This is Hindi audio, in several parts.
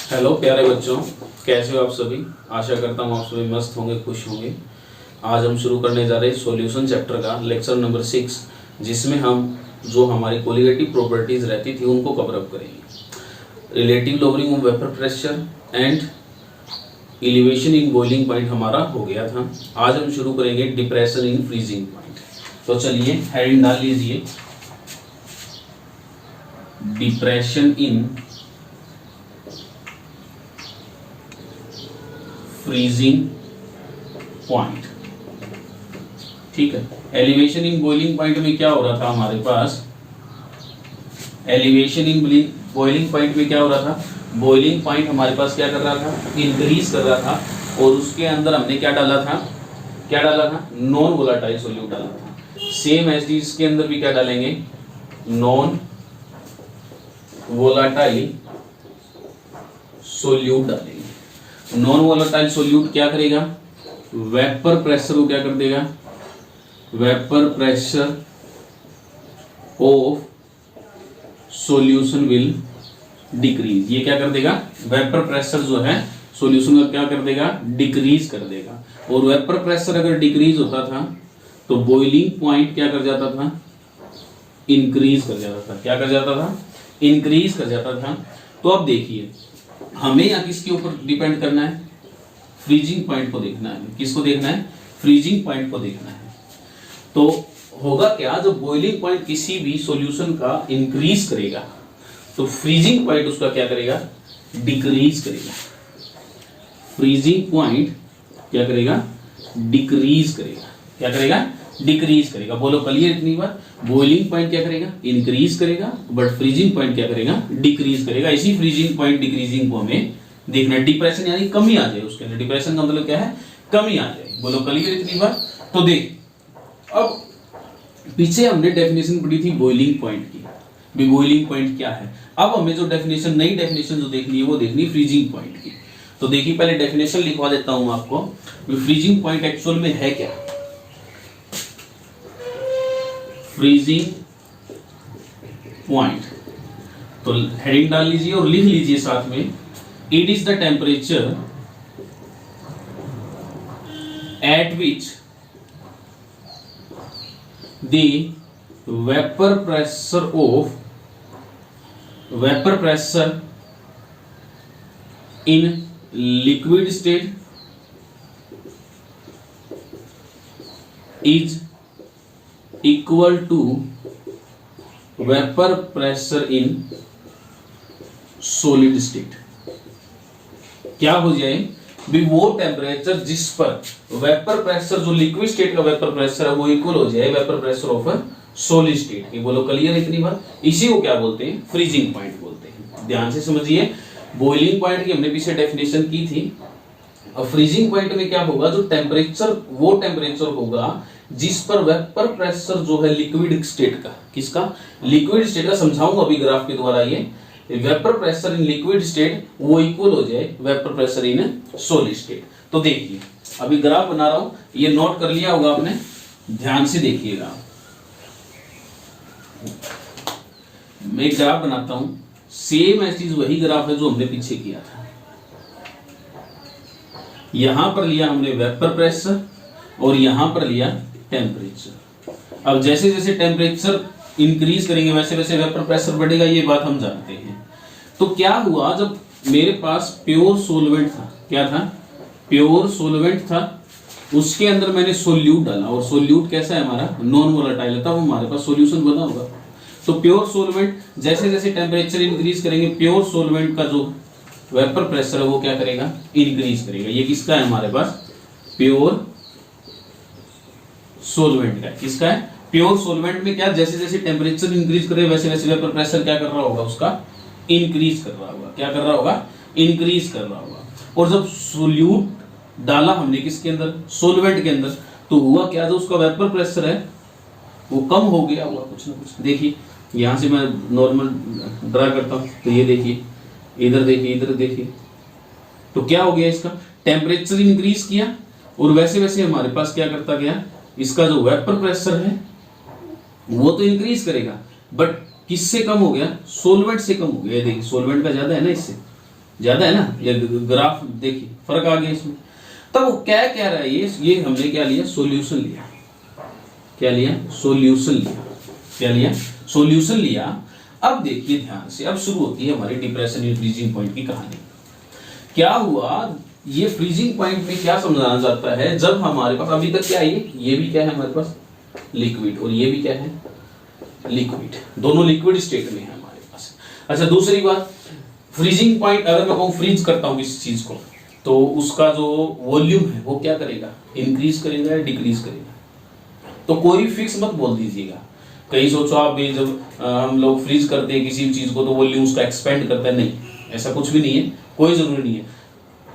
हेलो प्यारे बच्चों, कैसे हो आप सभी। आशा करता हूँ आप सभी मस्त होंगे, खुश होंगे। आज हम शुरू करने जा रहे हैं सॉल्यूशन चैप्टर का लेक्चर नंबर 6, जिसमें हम जो हमारी कोलिगेटिव प्रॉपर्टीज रहती थी उनको कवर अप करेंगे। Relative lowering of vapour pressure and elevation in boiling point हमारा हो गया था। आज हम शुरू करेंगे डिप्रेशन इन फ्रीजिंग पॉइंट। तो चलिए हेडिंग डाल लीजिए, डिप्रेशन इन फ्रीजिंग पॉइंट। ठीक है, एलिवेशन इन बॉइलिंग पॉइंट में क्या हो रहा था हमारे पास, एलिवेशन इन बॉइलिंग पॉइंट में क्या हो रहा था, बॉइलिंग पॉइंट हमारे पास क्या कर रहा था, इंक्रीज कर रहा था। और उसके अंदर हमने क्या डाला था, नॉन वोलेटाइल सोल्यूट डाला था। सेम एज इसके अंदर भी क्या डालेंगे, नॉन वोलेटाइल सोल्यूट डालेंगे। नॉन वोलेटाइल सोल्यूट क्या करेगा, वेपर प्रेशर को क्या कर देगा, vapour pressure of solution will decrease. ये क्या कर देगा, वेपर प्रेशर जो है सॉल्यूशन का क्या कर देगा, डिक्रीज कर देगा। और वेपर प्रेशर अगर डिक्रीज होता था तो बॉइलिंग पॉइंट क्या कर जाता था, इंक्रीज कर जाता था। क्या कर जाता था, इंक्रीज कर जाता था। तो अब देखिए, हमें यहाँ किसके ऊपर डिपेंड करना है, फ्रीजिंग पॉइंट को देखना है। किसको देखना है, फ्रीजिंग पॉइंट को देखना है। तो होगा क्या, जब बॉइलिंग पॉइंट किसी भी सॉल्यूशन का इंक्रीज करेगा तो फ्रीजिंग पॉइंट उसका क्या करेगा, डिक्रीज करेगा। फ्रीजिंग पॉइंट क्या करेगा, डिक्रीज करेगा। क्या करेगा, डिक्रीज करेगा। बोलो क्लियर इतनी बार, बॉइलिंग पॉइंट क्या करेगा, इंक्रीज करेगा, बट फ्रीजिंग पॉइंट क्या करेगा, डिक्रीज करेगा। इसी फ्रीजिंग पॉइंट डिक्रीजिंग को हमें देखना है। डिप्रेशन यानी कमी आ जाए उसके अंदर, डिप्रेशन का मतलब क्या है, कमी आ जाए। बोलो क्लियर इतनी बार। तो देख, अब पीछे हमने डेफिनेशन पढ़ी थी बॉइलिंग पॉइंट की, भी बॉइलिंग पॉइंट क्या है। अब हमें जो डेफिनेशन, नई डेफिनेशन जो देखनी है वो देखनी है फ्रीजिंग पॉइंट की। तो देखिए, पहले डेफिनेशन लिखवा देता हूं आपको, फ्रीजिंग पॉइंट एक्चुअल में है क्या। फ्रीजिंग पॉइंट, तो हेडिंग डाल लीजिए और लिख लीजिए साथ में, it is the temperature at which the vapour pressure in liquid state is equal to vapour pressure in solid state. क्या हो जाए भी, वो टेम्परेचर जिस पर वेपर प्रेशर, जो लिक्विड स्टेट का वेपर प्रेशर है वो इक्वल हो जाए vapour pressure of solid state की। बोलो क्लियर इतनी बार। इसी को क्या बोलते हैं, फ्रीजिंग पॉइंट बोलते हैं। ध्यान से समझिए, बॉइलिंग पॉइंट की हमने पीछे डेफिनेशन की थी। अब फ्रीजिंग पॉइंट में क्या होगा, जो टेम्परेचर, वो टेम्परेचर होगा जिस पर वेपर प्रेशर जो है लिक्विड स्टेट का, किसका, लिक्विड स्टेट का, समझाऊंगा अभी ग्राफ के द्वारा। ये vapour pressure in liquid state वो इक्वल हो जाए vapour pressure in solid state. तो देखिए, अभी ग्राफ बना रहा हूं, ये नोट कर लिया होगा आपने, ध्यान से देखिएगा। मैं एक ग्राफ बनाता हूं, सेम चीज वही ग्राफ है जो हमने पीछे किया था। यहां पर लिया हमने वेपर प्रेशर और यहां पर लिया टेम्परेचर। अब जैसे जैसे टेम्परेचर इंक्रीज करेंगे वैसे वैसे वेपर प्रेशर बढ़ेगा, ये बात हम जानते हैं। तो क्या हुआ, जब मेरे पास प्योर सोलवेंट था, क्या था, प्योर सोलवेंट था, उसके अंदर मैंने सोल्यूट डाला, और सोल्यूट कैसा है हमारा, नॉन वोलेटाइल था, वो हमारे पास सोल्यूशन बना होगा। तो प्योर सोलवेंट, जैसे जैसे टेम्परेचर इंक्रीज करेंगे प्योर सोलवेंट का जो वेपर प्रेशर है वो क्या करेगा, इंक्रीज करेगा। ये किसका है हमारे पास, प्योर सोलवेंट का। किसका है, प्योर सोलवेंट में क्या, जैसे जैसे टेम्परेचर इंक्रीज करे वैसे वैसे वेपर प्रेशर क्या कर रहा होगा, उसका इंक्रीज कर रहा होगा। क्या कर रहा होगा, इंक्रीज कर रहा होगा। और जब सोल्यूट डाला हमने किसके अंदर, सोलवेंट के अंदर, तो हुआ क्या, जो उसका वेपर प्रेशर है वो कम हो गया हुआ कुछ ना कुछ। देखिए, यहां से मैं नॉर्मल ड्रा करता हूं, तो ये देखिए, इधर देखिए, इधर देखिए, तो क्या हो गया, इसका टेम्परेचर इंक्रीज किया और वैसे वैसे हमारे पास क्या करता गया, इसका जो वेपर प्रेशर है वो तो इंक्रीज करेगा, बट किससे कम हो गया, सोलवेंट से कम हो गया। देखिए सोलवेंट का ज्यादा है ना इससे, ज्यादा है ना, ये ग्राफ देखिए फर्क आ गया इसमें। तब वो क्या कह रहा है, ये हमने क्या लिया, सॉल्यूशन लिया। क्या लिया, सॉल्यूशन लिया। क्या लिया, सॉल्यूशन लिया। अब देखिए ध्यान से, अब शुरू होती है हमारी डिप्रेशन इन फ्रीजिंग पॉइंट की कहानी। क्या हुआ, ये फ्रीजिंग पॉइंट में क्या समझाना जाता है, जब हमारे पास अभी तक क्या है, ये भी क्या है हमारे पास लिक्विड, और ये भी क्या है लिक्विड, दोनों लिक्विड स्टेट में है हमारे पास। अच्छा दूसरी बात, फ्रीजिंग पॉइंट अगर मैं कहूँ फ्रीज करता हूँ किसी चीज को, तो उसका जो वॉल्यूम है वो क्या करेगा, इंक्रीज करेगा या डिक्रीज करेगा। तो कोई फिक्स मत बोल दीजिएगा, कहीं सोचो आप भी जब हम लोग फ्रीज करते हैं किसी चीज को तो वॉल्यूम उसका एक्सपेंड करता है, नहीं ऐसा कुछ भी नहीं है, कोई जरूरी नहीं है।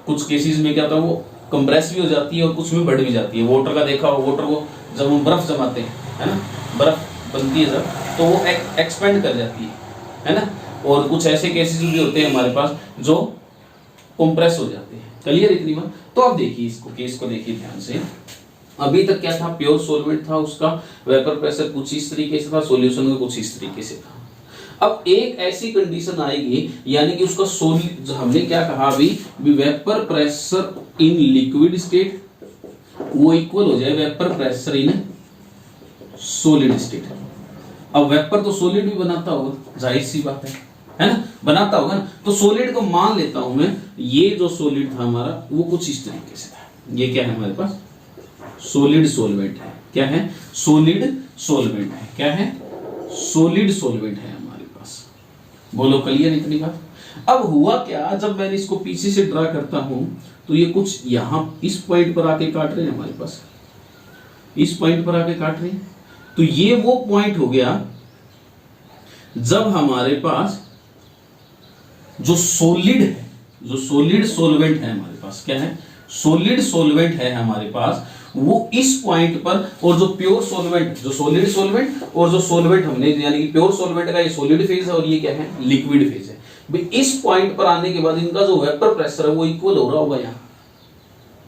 कुछ केसेस में क्या होता है वो कंप्रेस भी हो जाती है और कुछ में बढ़ भी जाती है। वाटर का देखा हो, वाटर को जब हम बर्फ जमाते हैं है ना, बर्फ बनती है जब, तो वो एक्सपेंड कर जाती है ना। और कुछ ऐसे केसेस भी होते हैं हमारे पास जो कंप्रेस हो जाते हैं। क्लियर इतनी बात। तो अब देखिए इसको, केस को देखिए ध्यान से। अभी तक क्या था, प्योर सॉल्वेंट था, उसका वेपर प्रेशर कुछ इस तरीके से था, सॉल्यूशन में कुछ इस तरीके से था। अब एक ऐसी कंडीशन आएगी, यानी कि उसका हमने क्या कहा अभी, vapour pressure in liquid state वो इक्वल हो जाए vapour pressure in solid state. अब वेपर तो सॉलिड भी बनाता होगा, जाहिर सी बात है ना, बनाता होगा ना। तो सॉलिड को मान लेता हूं मैं, ये जो सॉलिड था हमारा वो कुछ इस तरीके से था। ये क्या है हमारे पास, सॉलिड सॉल्वेंट है। क्या है, सॉलिड सॉल्वेंट है। क्या है, सॉलिड सॉल्वेंट है हमारे पास। बोलो क्लियर इतनी बात। अब हुआ क्या, जब मैंने इसको पीछे से ड्रा करता हूं तो ये कुछ यहां इस पॉइंट पर आके काट रहे हैं हमारे पास, इस पॉइंट पर आके काट रहे हैं। तो ये वो पॉइंट हो गया जब हमारे पास जो सॉलिड है, जो सॉलिड सॉल्वेंट है हमारे पास, क्या है, सॉलिड सॉल्वेंट है हमारे पास, वो इस पॉइंट पर, और जो प्योर सॉल्वेंट, जो सॉलिड सॉल्वेंट और जो सॉल्वेंट हमने यानी कि प्योर सॉल्वेंट का ये सॉलिड फेज है और ये क्या है, लिक्विड फेज है। इस पॉइंट पर आने के बाद इनका जो वेपर प्रेशर है वो इक्वल हो रहा होगा यहाँ,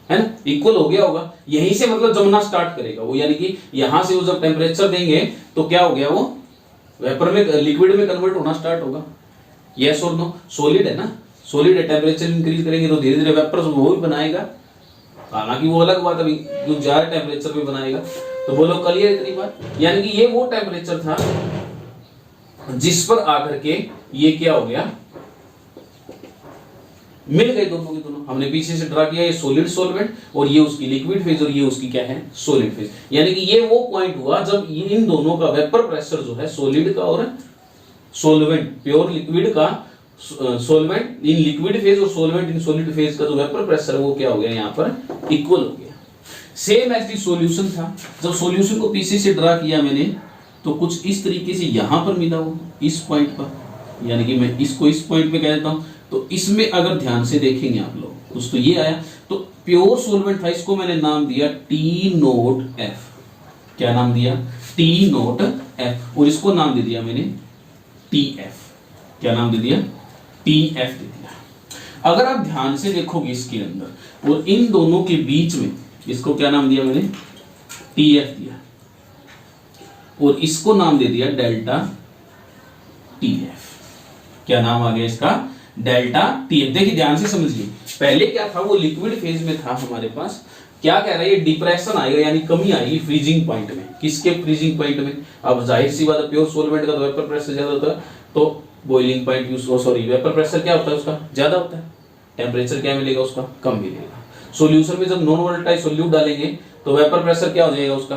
है ना, इक्वल हो गया होगा। यहीं से मतलब जमना स्टार्ट करेगा वो, यानी कि यहां से वो जब टेम्परेचर देंगे तो क्या हो गया, वो वेपर में लिक्विड में कन्वर्ट होना स्टार्ट होगा। यस और नो, सॉलिड है ना, सॉलिड है, टेम्परेचर इंक्रीज करेंगे तो धीरे धीरे वेपर वो भी बनाएगा, हालांकि वो अलग बात, अभी जो ज्यादा टेम्परेचर पे बनाएगा। तो बोलो क्लियर इतनी बात। यानी कि ये वो टेम्परेचर था जिस पर आकर के ये क्या हो गया, मिल गए दोनों के दोनों। हमने पीछे से ड्रा किया, ये सॉलिड सॉल्वेंट और ये उसकी लिक्विड फेज और ये उसकी क्या है, सॉलिड फेज। यानी कि ये वो पॉइंट हुआ जब इन दोनों का वेपर प्रेशर जो है, सॉलिड का और सॉल्वेंट प्योर लिक्विड का, सॉल्वेंट इन लिक्विड फेज और सॉल्वेंट इन सॉलिड फेज का जो वेपर प्रेशर है वो क्या हो गया, यहाँ पर इक्वल हो गया। सेम एज दी सॉल्यूशन था, जब सॉल्यूशन को पीछे से ड्रा किया मैंने तो कुछ इस तरीके से यहां पर मिला वो इस पॉइंट पर, यानी कि मैं इसको इस पॉइंट पे कह देता हूं। तो इसमें अगर ध्यान से देखेंगे आप लोग, कुछ तो ये आया, तो प्योर सॉल्वेंट था, इसको मैंने नाम दिया टी नोट एफ। क्या नाम दिया, टी नोट एफ, और इसको नाम दे दिया मैंने टी एफ। क्या नाम दे दिया, टी एफ दे दिया। अगर आप ध्यान से देखोगे इसके अंदर और इन दोनों के बीच में, इसको क्या नाम दिया मैंने, टी एफ दिया, और इसको नाम दे दिया डेल्टा टी एफ। क्या नाम आ गया इसका, डेल्टा टी एफ। देखिए ध्यान से समझिए, पहले क्या था, वो लिक्विड फेज में था हमारे पास। क्या कह रहा है, ये डिप्रेशन आएगा यानी कमी आएगी फ्रीजिंग पॉइंट में। किसके फ्रीजिंग पॉइंट में, अब जाहिर सी बात है प्योर सॉल्वेंट का तो वेपर प्रेशर ज्यादा होता है, तो बॉइलिंग पॉइंट भी, सॉरी वेपर प्रेशर क्या होता है उसका ज्यादा होता है, टेम्परेचर क्या मिलेगा उसका कम मिलेगा। सॉल्यूशन में जब नॉन वोलेटाइल सॉल्यूट डालेंगे तो वेपर प्रेशर क्या हो जाएगा उसका,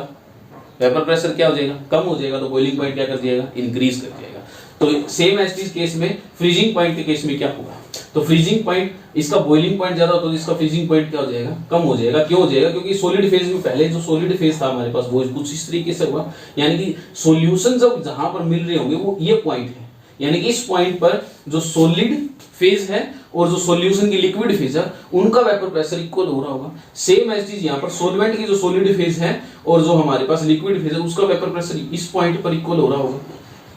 वेपर प्रेशर क्या हो जाएगा, कम हो जाएगा, तो बॉइलिंग पॉइंट क्या कर दिएगा, इंक्रीज कर दिएगा। तो सेम एज इस केस में फ्रीजिंग पॉइंट के केस में क्या होगा, तो फ्रीजिंग पॉइंट, इसका बॉइलिंग पॉइंट ज्यादा होता है तो इसका फ्रीजिंग पॉइंट क्या हो जाएगा, कम हो जाएगा। क्यों हो जाएगा, क्योंकि सॉलिड फेज में पहले जो सॉलिड फेज था हमारे पास वो कुछ इस तरीके से हुआ, यानी कि सॉल्यूशन जब जहां पर मिल रहे होंगे वो ये पॉइंट है, यानी कि इस पॉइंट पर जो सॉलिड फेज है और जो सॉल्यूशन की लिक्विड फेज है उनका वेपर प्रेशर इक्वल हो रहा होगा। सेम एज चीज यहाँ पर सॉल्वेंट की जो सॉलिड फेज है और जो हमारे पास लिक्विड फेज है उसका वेपर प्रेशर इस पॉइंट पर इक्वल हो रहा होगा।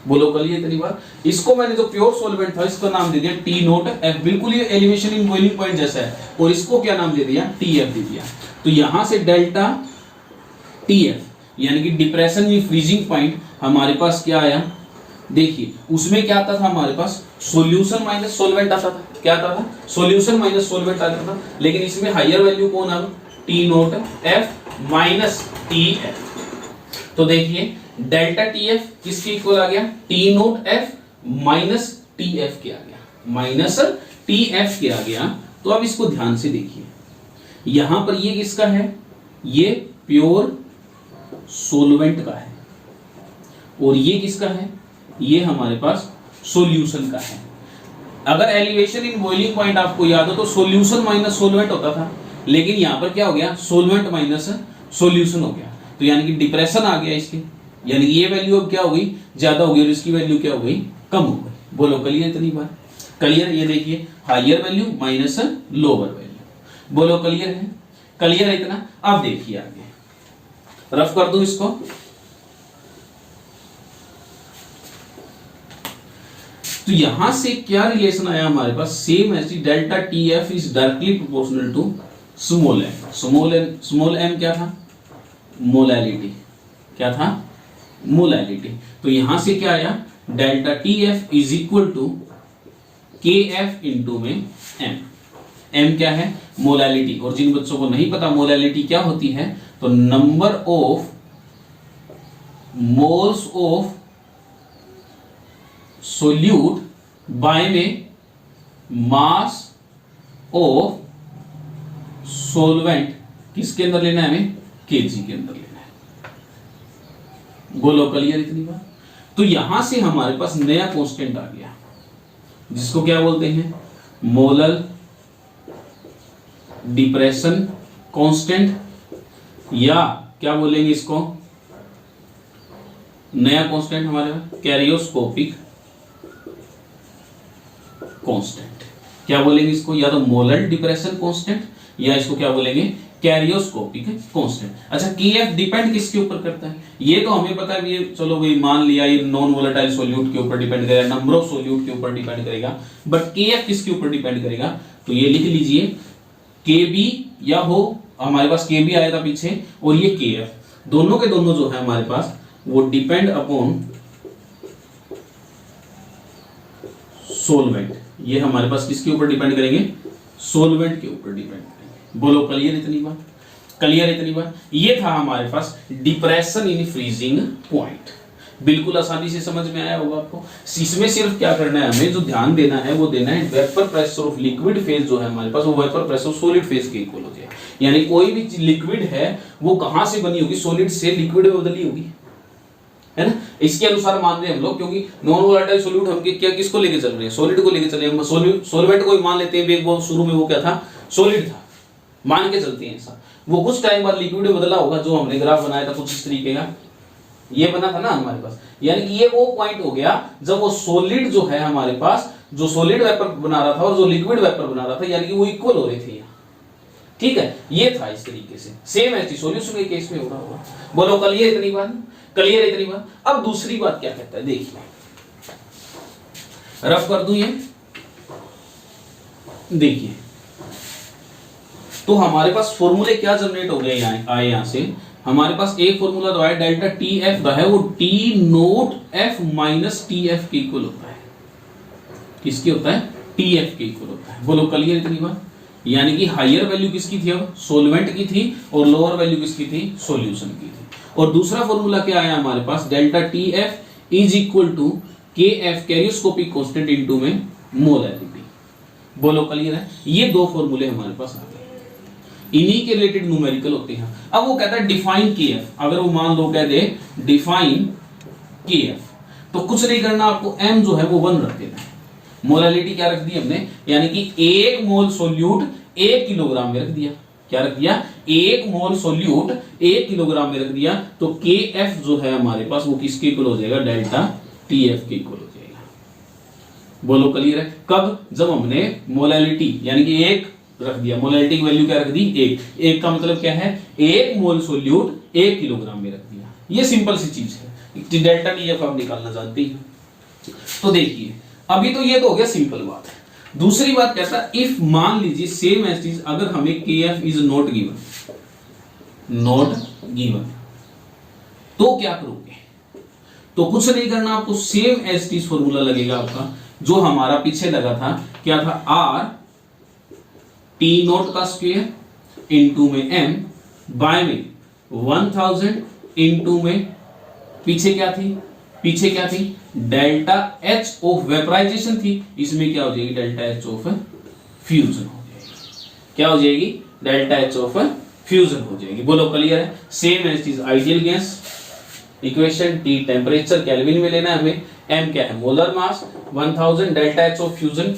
बोलो कलिए इतनी बात। इसको मैंने जो प्योर सॉल्वेंट था इसका नाम दे दिया टी नोट एफ, बिल्कुल ये एलिवेशन इन बॉइलिंग पॉइंट जैसा है, और इसको क्या नाम दे दिया, टी एफ दे दिया। तो यहां से डेल्टा टी एफ यानी कि डिप्रेशन इन फ्रीजिंग पॉइंट हमारे पास क्या आया, देखिए उसमें क्या आता था हमारे पास, सॉल्यूशन माइनस सॉल्वेंट आता था। क्या आता था, सॉल्यूशन माइनस सॉल्वेंट आता था। लेकिन इसमें हायर वैल्यू कौन आ, T nought F minus T F. तो देखिए डेल्टा टी एफ किसके इक्वल आ गया, T nought F minus T F के आ गया, माइनस टी एफ के आ गया। तो अब इसको ध्यान से देखिए, यहां पर ये किसका है, ये प्योर सोलवेंट का है, और ये किसका है, ये हमारे पास सॉल्यूशन का है। अगर एलिवेशन इन बॉइलिंग पॉइंट आपको याद हो तो सॉल्यूशन माइनस सोलवेंट होता था, लेकिन यहां पर क्या हो गया, सोलवेंट माइनस सॉल्यूशन हो गया। तो यानी कि डिप्रेशन आ गया इसकी, यानी कि ये वैल्यू अब क्या हो गई, ज्यादा हो गई, और इसकी वैल्यू क्या हो गई, कम हो गई। बोलो क्लियर इतनी बार, क्लियर। ये देखिए higher value minus lower value, बोलो क्लियर है, क्लियर है इतना। अब देखिए आगे रफ कर दूं इसको, तो यहां से क्या रिलेशन आया हमारे पास, same as delta T F is directly proportional to small M. Small M क्या था, मोलैलिटी, क्या था, मोलैलिटी। तो यहां से क्या आया, delta T F is equal to K F into में एम। एम क्या है, मोलैलिटी। और जिन बच्चों को नहीं पता मोलैलिटी क्या होती है, तो number of moles of solute by में मास ऑफ सोलवेंट किसके अंदर लेना है, हमें केजी के अंदर लेना है। बोलो क्लियर इतनी बात। तो यहां से हमारे पास नया कांस्टेंट आ गया, जिसको क्या बोलते हैं, मोलर डिप्रेशन कांस्टेंट, या क्या बोलेंगे इसको, नया कांस्टेंट हमारे पास कैरियोस्कोपिक कांस्टेंट। क्या बोलेंगे इसको, या तो मोलर डिप्रेशन कांस्टेंट, या इसको क्या बोलेंगे, कैरियोस्कोपिक कांस्टेंट। अच्छा केएफ डिपेंड किसके ऊपर करता है, ये तो हमें पता है, ये चलो भाई मान लिया ये नॉन वोलेटाइल सॉल्यूट के ऊपर डिपेंड करेगा, नंबर ऑफ सॉल्यूट के ऊपर डिपेंड करेगा, बट केएफ किसके ऊपर डिपेंड करेगा, तो ये लिख लीजिए केबी, या हो हमारे पास केबी आया था पीछे, और ये केएफ, दोनों के दोनों जो है हमारे पास वो डिपेंड अपॉन सोलवेंट। ये हमारे पास किसके ऊपर डिपेंड करेंगे, सोलवेंट के ऊपर डिपेंड करेंगे। बोलो क्लियर इतनी बात, क्लियर इतनी बात। ये था हमारे पास डिप्रेशन इन फ्रीजिंग पॉइंट, बिल्कुल आसानी से समझ में आया होगा आपको। इसमें सिर्फ क्या करना है, हमें जो ध्यान देना है वो देना है vapour pressure of liquid phase जो है हमारे पास, वो vapour pressure of solid phase के इक्वल हो जाए। यानी कोई भी लिक्विड है वो कहां से बनी होगी, सॉलिड से लिक्विड में बदली होगी, है ना। इसके अनुसार मान रहे हैं हम लोग, क्योंकि नॉन वोलेटाइल सॉल्यूट हम क्या किसको लेके चल रहे हैं, सॉलिड को लेके चल रहे हैं। सॉल्वेंट को मान लेते हैं, वो शुरू में वो क्या था, सॉलिड था, मान के चलते हैं ऐसा। वो कुछ टाइम बाद लिक्विड में बदला होगा, जो हमने ग्राफ बनाया था कुछ इस तरीके का, ये बना था ना हमारे पास। यानी कि ये वो पॉइंट हो गया जब वो सॉलिड जो है हमारे पास, जो सॉलिड वेपर बना रहा था और जो लिक्विड वेपर बना रहा था, यानी कि वो इक्वल हो रहे थे यहाँ, ठीक है। ये था इस तरीके से, सेम एज सॉल्यूशन के केस में हो रहा होगा। बोलो क्लियर इतनी बात, क्लियर इतनी बात। अब दूसरी बात क्या कहता है, देखिए रफ कर दूं ये, देखिए तो हमारे पास फॉर्मूले क्या जनरेट हो गए आए यहां से, हमारे पास एक फॉर्मूला तो आया डेल्टा टी एफ है, वो T nought F minus T F के इक्वल होता है। किसके होता है, टी एफ के इक्वल होता है। बोलो क्लियर इतनी बात। यानी कि हायर वैल्यू किसकी थी, अब सोलवेंट की थी, और लोअर वैल्यू किसकी थी, सॉल्यूशन की थी। और दूसरा फॉर्मूला क्या आया हमारे पास, delta T F is equal to K F cryoscopic constant into में मोलैरिटी। बोलो क्लियर है। ये दो फॉर्मूले हमारे पास आ गए, इन्हीं के रिलेटेड न्यूमेरिकल होते हैं। अब वो कहता है डिफाइन के एफ, अगर वो मान लो कह दे डिफाइन के एफ, तो कुछ नहीं करना आपको, एम जो है वो 1 रख देना है। मोलैलिटी क्या रख दी हमने, यानी कि 1 मोल सोल्यूट 1 किलोग्राम में रख दिया। क्या रख दिया, 1 मोल सोल्यूट 1 किलोग्राम में रख दिया। तो के एफ जो है हमारे पास वो किसके इक्वल हो जाएगा, डेल्टा टी एफ के इक्वल हो जाएगा। बोलो क्लियर है। कब, जब हमने मोलैलिटी यानी कि 1 रख दिया, मोलैलिटी की वैल्यू क्या रख दी, 1 का मतलब क्या है, 1 मोल सोल्यूट 1 किलोग्राम में रख दिया। ये सिंपल सी चीज है, डेल्टा टी एफ आप निकालना जानते हैं। तो देखिए अभी तो ये तो हो गया सिंपल बात है। दूसरी बात कहता है, इफ मान लीजिए सेम एज इज, अगर हमें के एफ इज नॉट गिवन, तो क्या करोगे, तो कुछ नहीं करना आपको, सेम एज टी फॉर्मूला लगेगा आपका जो हमारा पीछे लगा था, क्या था, आर टी नोट का स्क्वायर इनटू में एम बाय में 1000 इनटू में पीछे क्या थी डेल्टा एच ऑफ वेपराइजेशन थी, इसमें क्या हो जाएगी डेल्टा एच ऑफ फ्यूजन हो जाएगी। क्या हो जाएगी, डेल्टा एच ऑफ फ्यूजन हो जाएगी। बोलो क्लियर है। Same as is ideal gas equation, T temperature Kelvin में लेना है हमें, एम क्या है molar mass, 1000 delta H of fusion,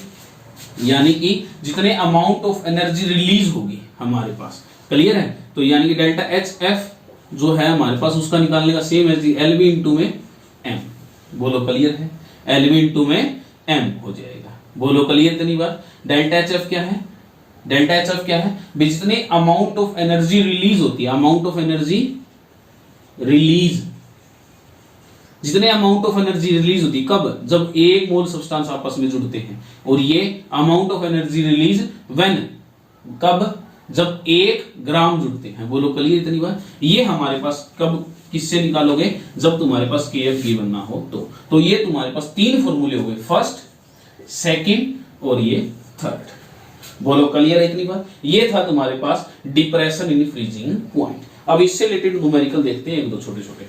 यानी कि जितने अमाउंट ऑफ एनर्जी रिलीज होगी हमारे पास, क्लियर है। तो यानी कि डेल्टा एच एफ जो है हमारे पास उसका निकालने का same as L B into में एम। बोलो क्लियर है, एल बी इंटू में एम हो जाएगा। बोलो क्लियर इतनी बात। डेल्टा एच एफ क्या है, डेल्टा एच एफ क्या है, जितने अमाउंट ऑफ एनर्जी रिलीज होती है, अमाउंट ऑफ एनर्जी रिलीज, जितने अमाउंट ऑफ एनर्जी रिलीज होती है कब, जब एक मोल सब्सटेंस आपस में जुड़ते हैं, और ये amount of energy release when, कब, जब 1 ग्राम जुड़ते हैं। बोलो क्लियर इतनी बात। ये हमारे पास कब किससे निकालोगे, जब तुम्हारे पास केएफ गिवन ना हो तो ये तुम्हारे पास 3 फॉर्मूले हो गए, फर्स्ट, सेकंड और ये थर्ड। बोलो क्लियर है इतनी बात। ये था तुम्हारे पास डिप्रेशन इन फ्रीजिंग पॉइंट। अब इससे रिलेटेड न्यूमेरिकल देखते हैं, एक दो छोटे छोटे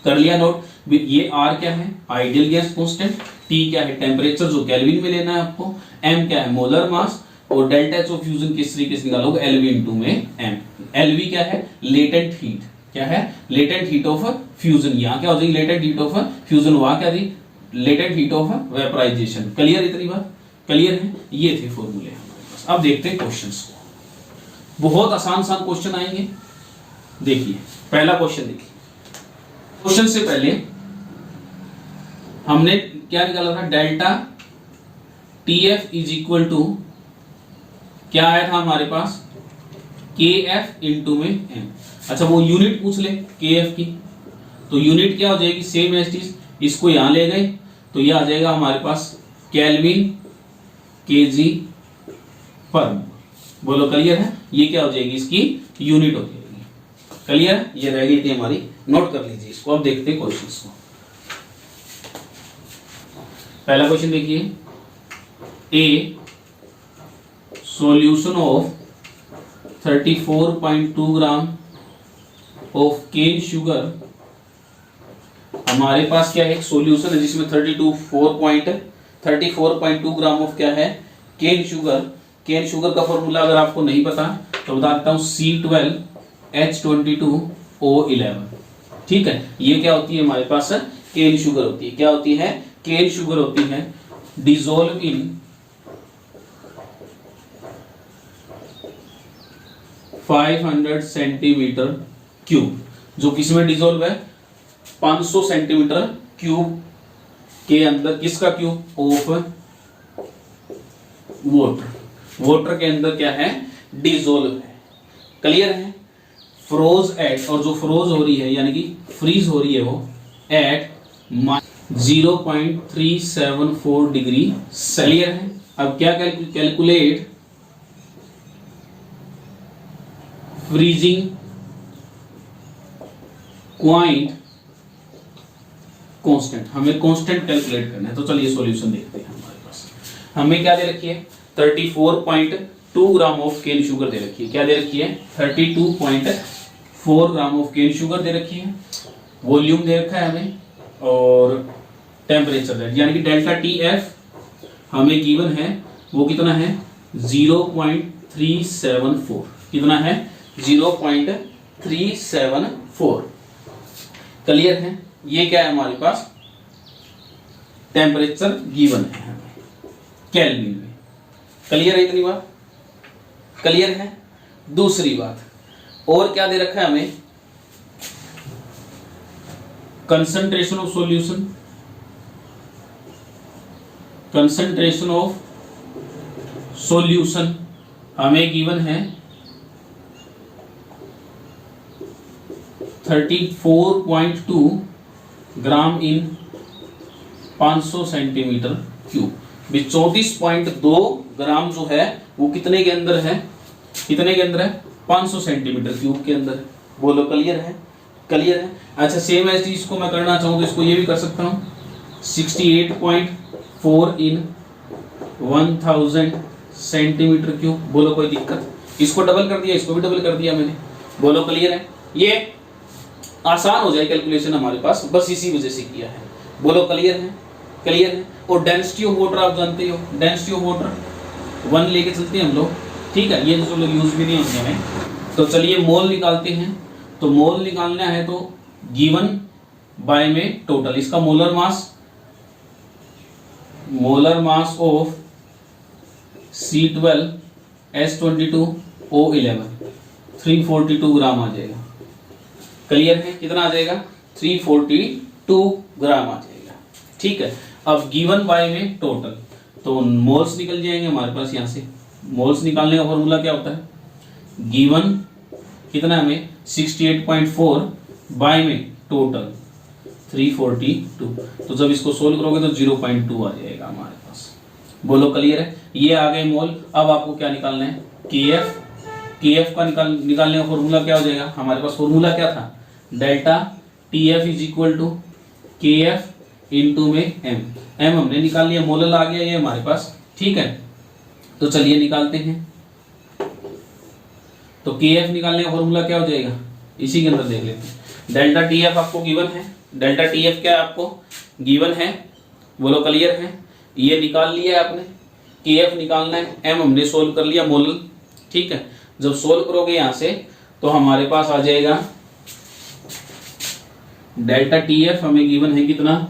कर लिया नोट। ये आर क्या है, आइडियल गैस कांस्टेंट, टी क्या है, टेम्परेचर जो केल्विन में लेना है आपको, एम क्या है मोलर मास, और डेल्टा एच ऑफ फ्यूजन किस तरीके से निकालोगे, एलवी इनटू में एम। एलवी क्या है, लेटेंट हीट, क्या है, लेटेंट हीट ऑफ फ्यूजन। यहां क्या हो जाएगी, लेटेंट हीट ऑफ फ्यूजन, वहां क्या थी, latent heat of vaporisation. Clear इतनी बात, क्लियर है। ये थे फॉर्मूले हमारे पास। अब देखते हैं क्वेश्चंस को, बहुत आसान क्वेश्चन आएंगे। देखिए पहला क्वेश्चन देखिए, क्वेश्चन से पहले हमने क्या निकाला था, delta T F is equal to क्या आया था हमारे पास, के एफ इंटू में एम। अच्छा वो यूनिट पूछ ले के एफ की, तो यूनिट क्या हो जाएगी, सेम एज इज, इसको यहां ले गए तो ये आ जाएगा हमारे पास केल्विन केजी पर। बोलो क्लियर है। ये क्या हो जाएगी, इसकी यूनिट हो जाएगी। क्लियर, ये रह गई थी हमारी, नोट कर लीजिए इसको। अब देखते हैं क्वेश्चंस को। पहला क्वेश्चन देखिए, a solution of 34.2 gram of cane sugar. हमारे पास क्या है, एक सॉल्यूशन है जिसमें 34.2 ग्राम ऑफ क्या है, केन शुगर। केन शुगर का फॉर्मूला अगर आपको नहीं पता तो बता देता हूं, C12H22O11। ठीक है, ये क्या होती है हमारे पास, केन शुगर होती है। क्या होती है, केन शुगर होती है डिसॉल्व इन 500 सेंटीमीटर क्यूब। जो किसमें डिसॉल्व है, 500 सेंटीमीटर क्यूब के अंदर, किसका क्यूब, ऑफ वाटर। वाटर के अंदर क्या है, डिसॉल्व है। क्लियर है। फ्रोज एट, और जो फ्रोज हो रही है यानी कि फ्रीज हो रही है वो एट 0.374 डिग्री सेल्सियस है। अब क्या कैलकुलेट फ्रीजिंग पॉइंट कांस्टेंट। हमें कांस्टेंट कैलकुलेट करना है, तो चलिए सॉल्यूशन देखते हैं। हमारे पास हमें क्या दे रखी है, 34.2 ग्राम ऑफ केन शुगर दे रखी है। क्या दे रखी है, 32.4 ग्राम ऑफ केन शुगर दे रखी है। वॉल्यूम दे रखा है हमें, और टेम्परेचर दे, यानी कि डेल्टा टी एफ हमें गिवन है, वो कितना है 0.374। कितना है 0.374। क्लियर है। ये क्या है हमारे पास, टेम्परेचर गिवन है हमें केल्विन में। क्लियर है इतनी बात, क्लियर है। दूसरी बात और क्या दे रखा है हमें, concentration of solution, concentration of solution हमें गिवन है 34.2 ग्राम इन 500 सेंटीमीटर क्यूब। 34.2 ग्राम जो है वो कितने के अंदर है, कितने के अंदर है, 500 सेंटीमीटर क्यूब के अंदर। बोलो क्लियर है। क्लियर है। अच्छा सेम एज इसको मैं करना चाहूँ तो इसको ये भी कर सकता हूँ 68.4 इन 1000 सेंटीमीटर क्यूब। बोलो कोई दिक्कत? इसको डबल कर दिया, इसको भी डबल कर दिया मैंने। बोलो क्लियर है? ये आसान हो जाए कैलकुलेशन हमारे पास, बस इसी वजह से किया है। बोलो क्लियर है? क्लियर है। और डेंसिटी ऑफ वाटर आप जानते हो, डेंसिटी ऑफ वाटर 1 लेके चलते हैं हम लोग, ठीक है। ये तो लोग यूज भी नहीं होते हैं। तो चलिए मोल निकालते हैं। तो मोल निकालना है तो गिवन बाय में टोटल, इसका molar mass of C12 S22 O11 342 ग्राम आ जाएगा। क्लियर है? कितना आ जाएगा? 342 ग्राम आ जाएगा, ठीक है। अब गिवन बाय में टोटल, तो मोल्स निकल जाएंगे हमारे पास। यहाँ से मोल्स निकालने का फॉर्मूला क्या होता है? गिवन कितना हमें 68.4 बाय में टोटल 342। तो जब इसको सोल्व करोगे तो 0.2 आ जाएगा हमारे पास। बोलो क्लियर है? ये आ गए मोल। अब आपको क्या निकालना है? KF का निकालने का फॉर्मूला क्या हो जाएगा? हमारे पास फॉर्मूला क्या था? Delta TF is equal to KF into में M हमने निकाल लिया, मोलल आ गया ये हमारे पास, ठीक है। तो चलिए निकालते हैं। तो KF निकालने का फॉर्मूला क्या हो जाएगा? इसी के अंदर देख लेते हैं। डेल्टा TF आपको गिवन है, डेल्टा TF क्या आपको गिवन है? बोलो क्लियर है? ये निकाल लिया आपने, KF निकालना है, M हमने सोल्व कर लिया मोलल, ठीक है। जब सोल्व करोगे यहां से तो हमारे पास आ जाएगा डेल्टा TF हमें गिवन है कितना?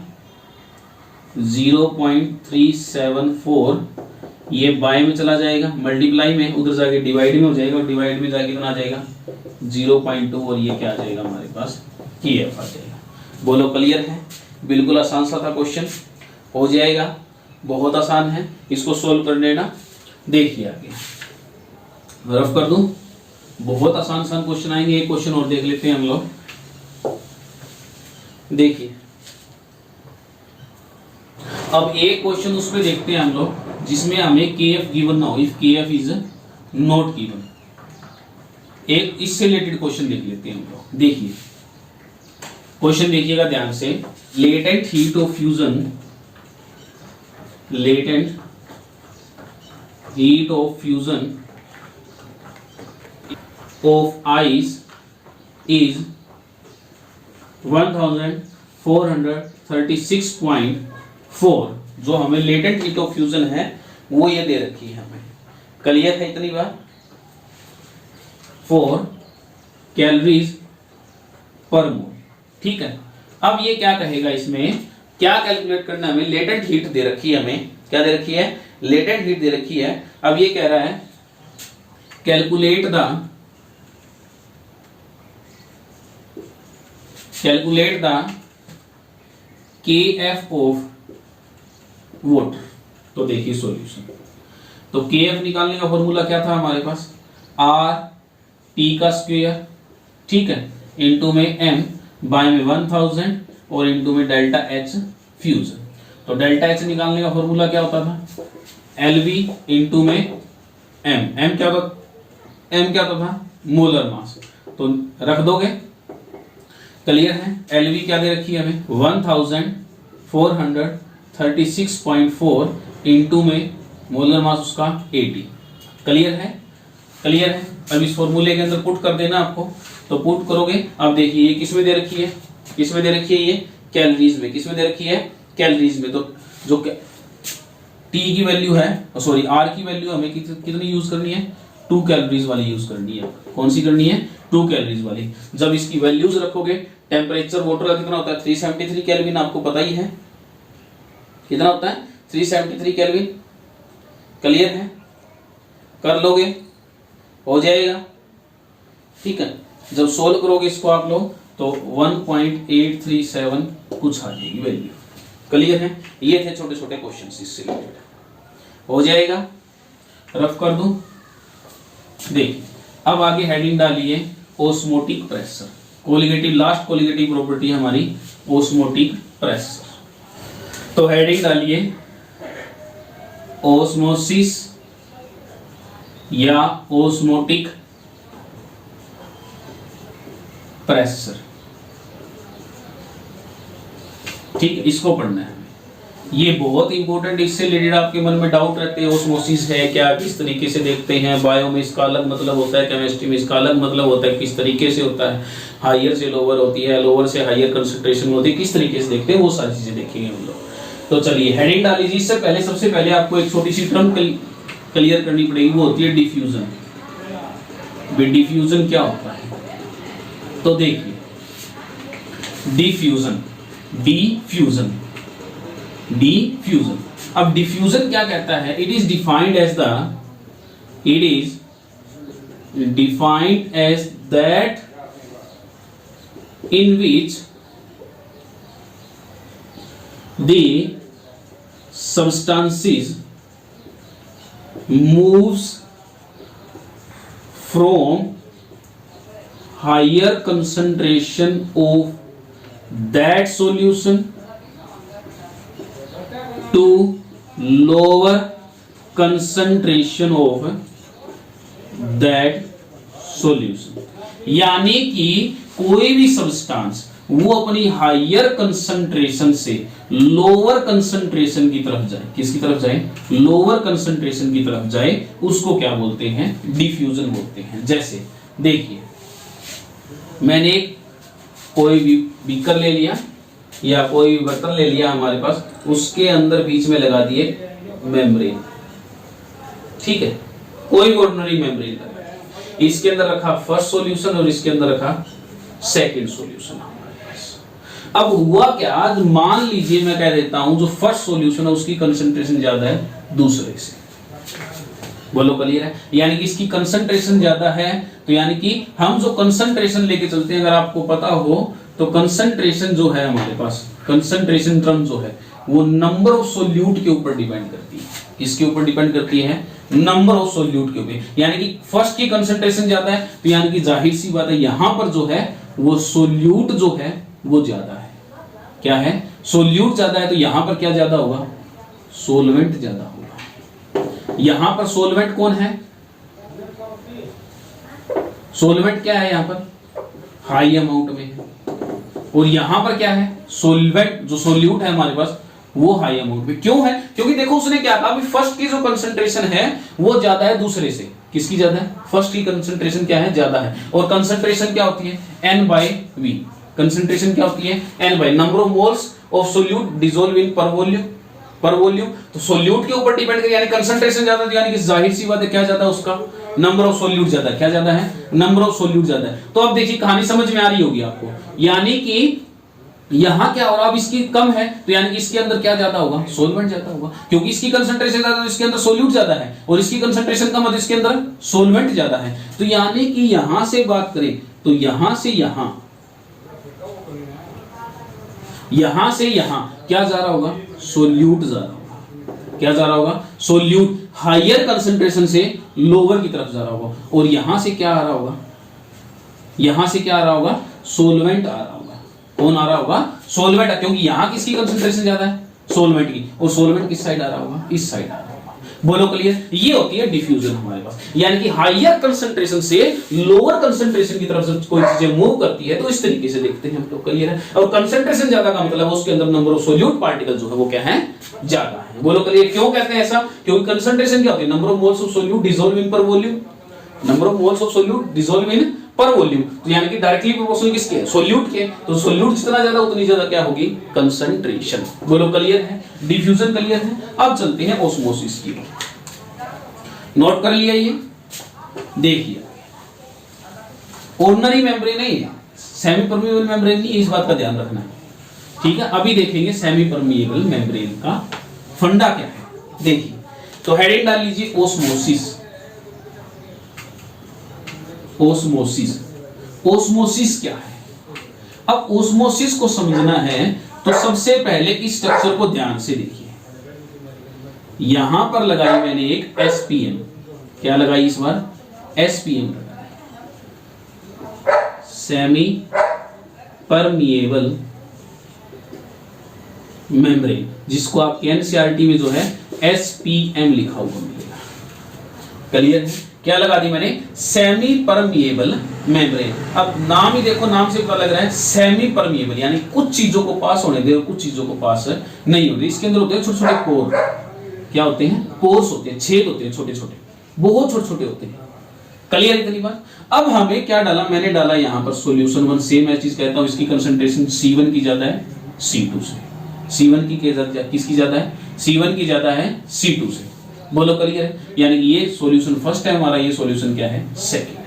0.374। ये बाय में चला जाएगा, मल्टीप्लाई में, उधर जाके डिवाइड में हो जाएगा, और डिवाइड में जाके कितना आ जाएगा? 0.2। और ये क्या आ जाएगा हमारे पास? KF आ जाएगा। बोलो क्लियर है? बिल्कुल आसान सा था क्वेश्चन, हो जाएगा, बहुत आसान है, इसको सोल्व कर लेना। देखिए आगे रफ कर दूं, बहुत आसान क्वेश्चन आएंगे। एक क्वेश्चन और देख लेते हैं हम लोग। देखिए अब एक क्वेश्चन उसमें देखते हैं हम लोग जिसमें हमें KF गिवन ना हो, if KF is not given. एक इससे रिलेटेड क्वेश्चन देख लेते हैं हम लोग। देखिए क्वेश्चन देखिएगा ध्यान से। Latent heat of fusion, latent heat of fusion of ice is 1436.4। जो हमें लेटेंट हीट ऑफ फ्यूजन है वो ये दे रखी है हमें। क्लियर है इतनी बार? 4 कैलोरीज पर मोल, ठीक है। अब ये क्या कहेगा, इसमें क्या कैलकुलेट करना है हमें? लेटेंट हीट दे रखी है हमें, क्या दे रखी है? लेटेंट हीट दे रखी है। अब ये कह रहा है calculate the KF of water. तो देखिए सॉल्यूशन, तो KF निकालने का फॉर्मूला क्या था हमारे पास? RT का स्क्वायर, ठीक है, इंटू में M बाय में 1000 और इंटू में डेल्टा H फ्यूजन। तो डेल्टा H निकालने का फॉर्मूला क्या होता था? LV इंटू में M क्या होता था? Molar mass. तो रख दोगे, क्लियर है? LV क्या दे रखी है हमें? 1436.4 इंटू में मोलर मास उसका 80। क्लियर है? क्लियर है। अब इस फॉर्मूले के अंदर पुट कर देना आपको, तो पुट करोगे। अब देखिए ये किसमें दे रखी है? किसमें दे रखी है? ये कैलोरीज में। किसमें दे रखी है? कैलोरीज में। तो जो T की वैल्यू है, सॉरी R की वैल्यू हमें कितनी यूज करनी है? 2 कैलोरीज वाली यूज करनी है। कौन सी करनी है? 2 कैलोरीज वाली। जब इसकी वैल्यूज रखोगे, टेम्परेचर वाटर का कितना होता है? 373 केल्विन, आपको पता ही है कितना होता है? 373 केल्विन। क्लियर है? कर लोगे, हो जाएगा, ठीक है। जब सोल्व करोगे इसको आप लोग तो 1.837 कुछ आ जाएगी वैल्यू। क्लियर है? ये थे छोटे छोटे क्वेश्चन इससे रिलेटेड, हो जाएगा। रफ कर दूं, देखिए अब आगे हेडिंग डालिए osmotic pressure. Colligative, last colligative property हमारी ओस्मोटिक प्रेशर। तो हेडिंग डालिए ओस्मोसिस या ओस्मोटिक प्रेशर। ठीक है, इसको पढ़ना है। ये बहुत इंपॉर्टेंट, इससे रिलेटेड आपके मन में डाउट रहते हैं, ओस्मोसिस है क्या, किस तरीके से देखते हैं, बायो में इसका अलग मतलब होता है, केमिस्ट्री में इसका अलग मतलब होता है, किस तरीके से होता है, हायर से लोअर होती है, लोअर से हायर कंसंट्रेशन होती है, किस तरीके से देखते हैं, वो सारी चीजें देखेंगे हम लोग। तो चलिए हेडिंग डाल लीजिए। इससे पहले सबसे पहले आपको एक छोटी सी टर्म क्लियर करनी पड़ेगी, वो होती है डिफ्यूजन। डिफ्यूजन क्या होता है? तो देखिए डिफ्यूजन, डिफ्यूजन। अब डिफ्यूजन क्या कहता है? It is defined as that in which the substances moves from higher concentration of that solution to lower concentration of that solution। यानी कि कोई भी सब्सटेंस वो अपनी हायर कंसंट्रेशन से लोअर कंसंट्रेशन की तरफ जाए, किसकी तरफ जाए? लोअर कंसंट्रेशन की तरफ जाए, उसको क्या बोलते हैं? डिफ्यूजन बोलते हैं। जैसे देखिए मैंने कोई भी बीकर ले लिया या कोई बर्तन ले लिया हमारे पास, उसके अंदर बीच में लगा दिए मेम्ब्रेन, ठीक है, कोई ऑर्डिनरी मेम्ब्रेन लगा, इसके अंदर रखा फर्स्ट सॉल्यूशन और इसके अंदर रखा सेकंड सॉल्यूशन। अब हुआ क्या, मान लीजिए मैं कह देता हूं जो फर्स्ट सॉल्यूशन है उसकी कंसंट्रेशन ज्यादा है दूसरे से, बोलो क्लियर है? यानी कि इसकी कंसंट्रेशन ज्यादा है, तो यानी कि हम जो कंसंट्रेशन लेके चलते हैं, अगर आपको पता हो तो कंसंट्रेशन जो है हमारे पास, कंसंट्रेशन टर्म जो है वो नंबर ऑफ सोल्यूट के ऊपर डिपेंड करती है। किसके ऊपर डिपेंड करती है? नंबर ऑफ सोल्यूट के ऊपर। यानी कि फर्स्ट की कंसंट्रेशन ज्यादा है, तो यानी कि जाहिर सी बात है यहां पर जो है वो सोल्यूट जो है वो ज्यादा है। क्या है? सोल्यूट ज्यादा है, तो यहां पर क्या ज्यादा होगा? सोलवेंट ज्यादा होगा। यहां पर सोलवेंट कौन है? सोलवेंट क्या है? यहां पर हाई अमाउंट में है, और यहां पर क्या है? सोलवेंट जो सोल्यूट है हमारे पास वो हाई अमाउंट में। क्यों है? क्योंकि देखो उसने क्या कहा, फर्स्ट की जो कंसंट्रेशन है वो ज्यादा है दूसरे से। किसकी ज्यादा है? फर्स्ट की कंसंट्रेशन क्या है? ज्यादा है। और कंसंट्रेशन क्या होती है? N/V। कंसंट्रेशन क्या होती है? N/, number of moles of solute dissolve in per volume. तो सोल्यूट के ऊपर डिपेंड करे, यानी कंसंट्रेशन ज्यादा है, यानी कि जाहिर सी बात है क्या ज्यादा है उसका? नंबर ऑफ सोल्यूट ज्यादा है। क्या ज्यादा है? नंबर ऑफ सोल्यूट ज्यादा है। तो अब देखिए कहानी समझ में आ रही होगी आपको, यानी कि यहां क्या हो रहा, अब इसकी कम है तो यानी कि इसके अंदर क्या ज्यादा होगा? सोलवेंट ज्यादा होगा, क्योंकि इसकी कंसंट्रेशन ज्यादा है, इसके अंदर सोल्यूट ज्यादा है, और इसकी कंसंट्रेशन कम है तो इसके अंदर सोलवेंट ज्यादा है। तो यानी कि यहां से बात करें तो यहां से यहां क्या जा रहा होगा? सोल्यूट जा रहा होगा। क्या जा रहा होगा? सोल्यूट हायर कंसंट्रेशन से लोअर की तरफ जा रहा होगा, और यहां से क्या आ रहा होगा? यहां से क्या आ रहा होगा? सोलवेंट आ रहा होगा। कौन आ रहा होगा? सोलवेंट, क्योंकि यहां किसकी कंसंट्रेशन ज्यादा है? सोलवेंट की, और सोलवेंट किस साइड आ रहा होगा? इस साइड आ रहा होगा। बोलो क्लियर? ये होती है डिफ्यूजन हमारे पास, यानी कि हायर कंसंट्रेशन से लोअर कंसंट्रेशन की तरफ से कोई चीजें मूव करती है, तो इस तरीके से देखते हैं हम लोग। क्लियर है? और कंसंट्रेशन ज्यादा का मतलब उसके अंदर नंबर ऑफ सोल्यूट पार्टिकल जो है वो क्या है? ज्यादा है। बोलो क्लियर? क्यों कहते हैं ऐसा? क्योंकि कंसंट्रेशन क्या होती है? Number of moles of solute dissolve in per volume. Number of moles of solute dissolve in per volume, तो यानी कि डायरेक्टली प्रोपोर्शनल किसके? सोल्यूट के। तो सोल्यूट जितना ज्यादा उतनी ज्यादा क्या होगी? कंसंट्रेशन। बोलो क्लियर है? डिफ्यूजन क्लियर है? अब चलते हैं ओस्मोसिस की ओर। नोट कर लिया ये? देखिए ऑर्डिनरी मेम्ब्रेन नहीं है, सेमी परमिएबल मेम्ब्रेन नहीं है, इस बात का ध्यान रखना है, ठीक है? अभी देखेंगे सेमी परमिएबल मेम्ब्रेन का फंडा क्या है। देखिए तो हेडिंग डाल लीजिए ओस्मोसिस। ओस्मोसिस क्या है? अब ओस्मोसिस को समझना है तो सबसे पहले इस स्ट्रक्चर को ध्यान से देखिए। यहां पर लगाई मैंने एक एसपीएम। क्या लगाई इस बार? एसपीएम लगाई, सेमी परमिएबल मेम्ब्रेन, जिसको आपके एनसीईआरटी में जो है एसपीएम लिखा हुआ मिलेगा। क्लियर है? क्या लगा दी मैंने, सेमी परमिएबल मेम्ब्रेन। अब नाम ही देखो, नाम से पता लग रहा है सेमी परमिएबल, यानी कुछ चीजों को पास होने दे और कुछ चीजों को पास नहीं होने दे। इसके अंदर होते हैं छोटे छोटे पोर, क्या होते हैं, पोर्स होते हैं, छेद होते हैं छोटे छोटे, बहुत छोटे छोटे होते हैं। क्लियर इतनी बात। अब हमें क्या डाला, मैंने डाला यहाँ पर सॉल्यूशन 1, सेम मैं चीज कहता हूँ, इसकी कंसंट्रेशन C1 की ज्यादा है C2 से। C1 की किसकी ज्यादा है, C1 की ज्यादा है C2 से। बोलो क्लियर है, यानी ये सॉल्यूशन फर्स्ट है हमारा, ये सॉल्यूशन क्या है, सेकंड है।